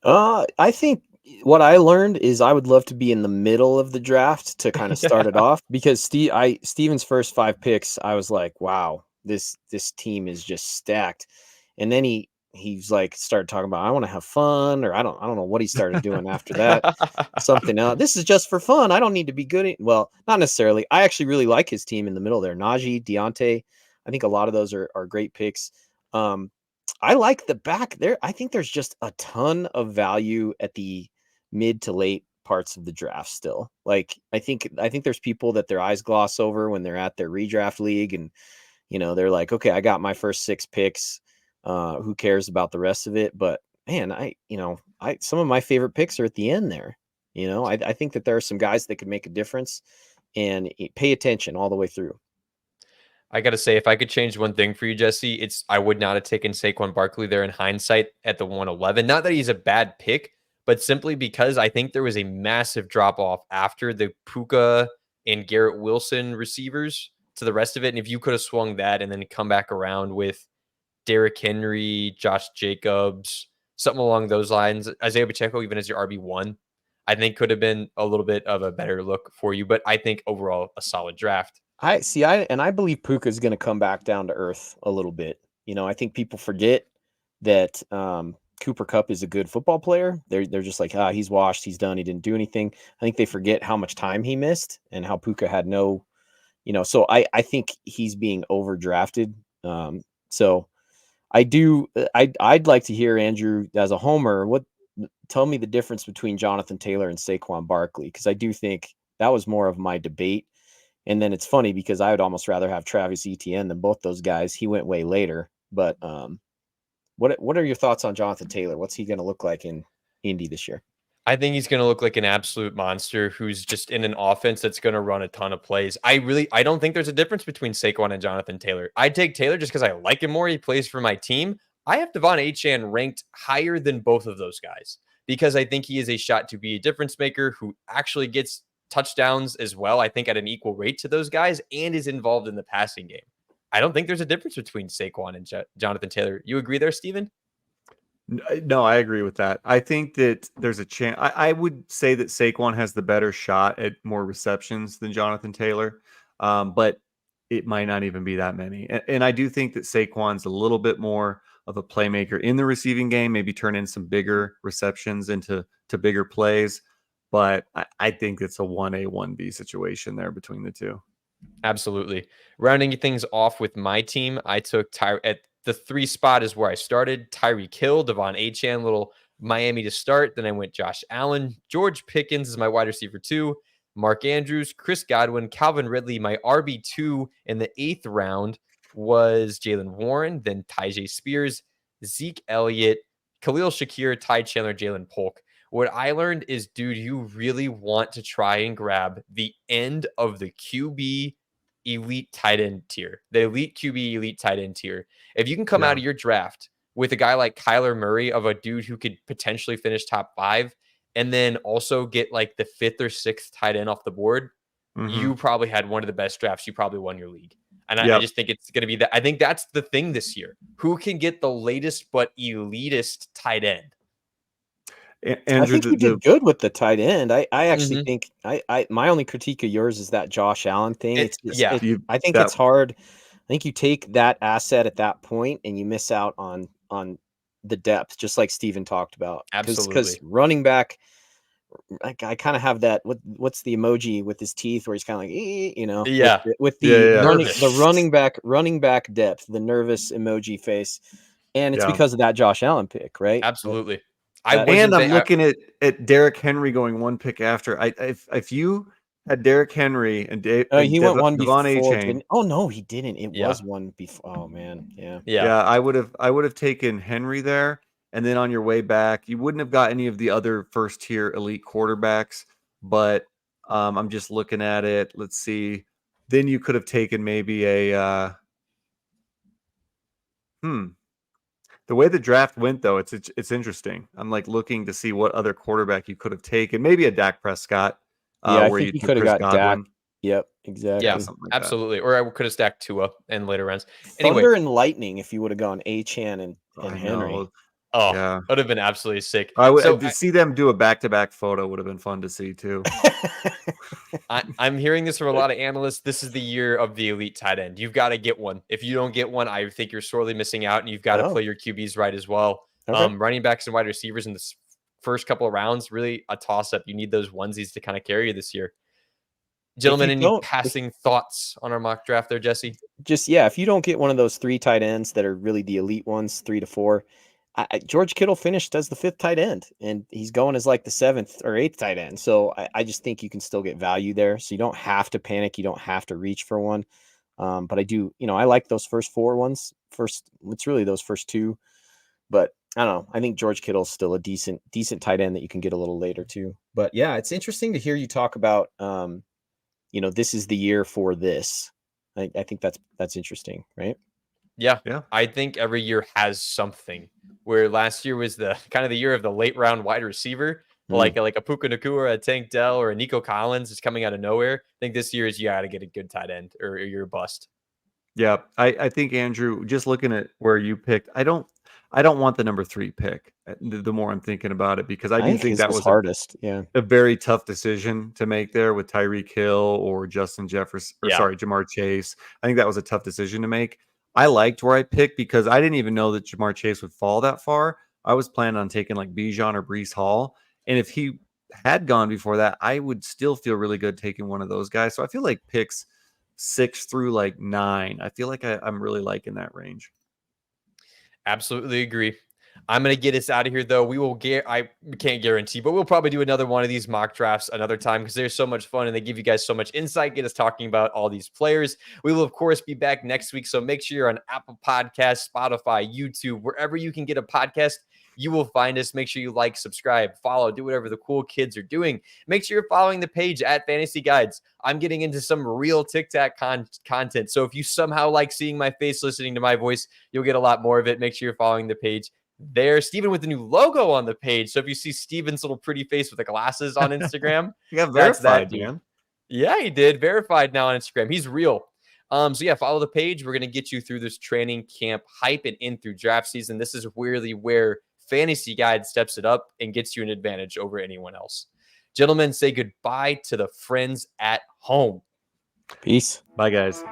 I think what I learned is I would love to be in the middle of the draft to kind of start it off, because Steven's first 5 picks, I was like, wow, this team is just stacked. And then he's like started talking about, I want to have fun, or I don't know what he started doing after that. Something else. This is just for fun. I don't need to be good. Well, not necessarily. I actually really like his team in the middle there. Najee, Deontay. I think a lot of those are great picks. I like the back there. I think there's just a ton of value at the mid to late parts of the draft still. Like, I think there's people that their eyes gloss over when they're at their redraft league, and they're like, okay, I got my first 6 picks. Who cares about the rest of it? But man, some of my favorite picks are at the end there. I think that there are some guys that could make a difference, and pay attention all the way through. I got to say, if I could change one thing for you, Jesse, I would not have taken Saquon Barkley there in hindsight at the 111. Not that he's a bad pick, but simply because I think there was a massive drop-off after the Puka and Garrett Wilson receivers to the rest of it. And if you could have swung that and then come back around with Derrick Henry, Josh Jacobs, something along those lines, Isaiah Pacheco, even as your RB1, I think could have been a little bit of a better look for you. But I think overall, a solid draft. I believe Puka is going to come back down to earth a little bit. I think people forget that Cooper Kupp is a good football player. They're just like, he's washed, he's done, he didn't do anything. I think they forget how much time he missed and how Puka had no So I think he's being overdrafted. So I'd like to hear, Andrew, as a homer, tell me the difference between Jonathan Taylor and Saquon Barkley, because I do think that was more of my debate. And then it's funny because I would almost rather have Travis Etienne than both those guys. He went way later. But what are your thoughts on Jonathan Taylor? What's he going to look like in Indy this year? I think he's going to look like an absolute monster who's just in an offense that's going to run a ton of plays. I don't think there's a difference between Saquon and Jonathan Taylor. I'd take Taylor just because I like him more. He plays for my team. I have Devon Achane ranked higher than both of those guys because I think he is a shot to be a difference maker who actually gets touchdowns as well. I think at an equal rate to those guys and is involved in the passing game. I don't think there's a difference between Saquon and Jonathan Taylor. You agree there, Steven? No, I agree with that. I think that there's a chance. I would say that Saquon has the better shot at more receptions than Jonathan Taylor, but it might not even be that many. And I do think that Saquon's a little bit more of a playmaker in the receiving game, maybe turn in some bigger receptions into bigger plays. But I think it's a 1A, 1B situation there between the two. Absolutely. Rounding things off with my team, I took at the 3 spot is where I started. Tyreek Hill, Devon Achane, little Miami to start. Then I went Josh Allen. George Pickens is my wide receiver 2. Mark Andrews, Chris Godwin, Calvin Ridley. My RB2 in the 8th round was Jalen Warren, then Tyjae Spears, Zeke Elliott, Khalil Shakir, Ty Chandler, Jalen Polk. What I learned is, dude, you really want to try and grab the end of the QB elite tight end tier, the elite QB elite tight end tier. If you can come out of your draft with a guy like Kyler Murray, of a dude who could potentially finish top 5, and then also get like the 5th or 6th tight end off the board, you probably had one of the best drafts. You probably won your league. And I just think it's going to be that. I think that's the thing this year. Who can get the latest but elitist tight end? I think you did good with the tight end. I actually Mhm. think my only critique of yours is that Josh Allen thing. I think it's hard. I think you take that asset at that point and you miss out on the depth, just like Steven talked about. Because running back, I kind of have that. What's the emoji with his teeth where he's kind of like, Yeah. with the running back depth, the nervous emoji face, and it's because of that Josh Allen pick, right? Absolutely. I'm looking at Derrick Henry going one pick after. If you had Derrick Henry and he went one Devon before. Achane, Oh no, he didn't. It was one before. Oh man, yeah. I would have taken Henry there, and then on your way back, you wouldn't have got any of the other first tier elite quarterbacks. But I'm just looking at it. Let's see. Then you could have taken maybe a The way the draft went, though, it's interesting. I'm like looking to see what other quarterback you could have taken. Maybe a Dak Prescott, I where think you he took could have Chris got Godwin. Dak. Yep, exactly. Yeah, something like absolutely. Or I could have stacked Tua in later rounds. Anyway, Thunder and lightning if you would have gone Achane and Henry. Know. Oh, yeah, would have been absolutely sick. to see them do a back-to-back photo would have been fun to see too. I'm hearing this from a lot of analysts. This is the year of the elite tight end. You've got to get one. If you don't get one, I think you're sorely missing out, and you've got to play your QBs right as well. Okay. Running backs and wide receivers in the first couple of rounds, really a toss-up. You need those onesies to kind of carry you this year. Gentlemen, any passing thoughts on our mock draft there, Jesse? Just, if you don't get one of those 3 tight ends that are really the elite ones, 3 to 4, George Kittle finished as the 5th tight end, and he's going as like the 7th or 8th tight end. So I just think you can still get value there. So you don't have to panic. You don't have to reach for one. But I do, I like those first 4 ones. It's really those first 2. But I don't know. I think George Kittle's still a decent tight end that you can get a little later too. But yeah, it's interesting to hear you talk about, this is the year for this. I think that's interesting, right? Yeah. I think every year has something. Where last year was the kind of the year of the late round wide receiver, like a Puka Nacua, a Tank Dell, or a Nico Collins is coming out of nowhere. I think this year is you got to get a good tight end or you're a bust. Yeah, I think, Andrew, just looking at where you picked, I don't want the number 3 pick. The more I'm thinking about it, because I do think that was hardest. A very tough decision to make there with Tyreek Hill or Justin Jefferson, Jamar Chase. I think that was a tough decision to make. I liked where I picked because I didn't even know that Jamar Chase would fall that far. I was planning on taking like Bijan or Breece Hall. And if he had gone before that, I would still feel really good taking one of those guys. So I feel like picks 6 through like 9. I feel like I'm really liking that range. Absolutely agree. I'm going to get us out of here, though. I can't guarantee, but we'll probably do another one of these mock drafts another time because they're so much fun and they give you guys so much insight, get us talking about all these players. We will, of course, be back next week. So make sure you're on Apple Podcasts, Spotify, YouTube, wherever you can get a podcast. You will find us. Make sure you like, subscribe, follow, do whatever the cool kids are doing. Make sure you're following the page at Fantasy Guides. I'm getting into some real TikTok content. So if you somehow like seeing my face, listening to my voice, you'll get a lot more of it. Make sure you're following the page. There's Steven with the new logo on the page. So if you see Steven's little pretty face with the glasses on Instagram, You got that's that verified, dude. man. Yeah, he did. Verified now on Instagram. He's real. So yeah, follow the page. We're going to get you through this training camp hype and in through draft season. This is really where Fantasy Guide steps it up and gets you an advantage over anyone else. Gentlemen, say goodbye to the friends at home. Peace. Bye, guys.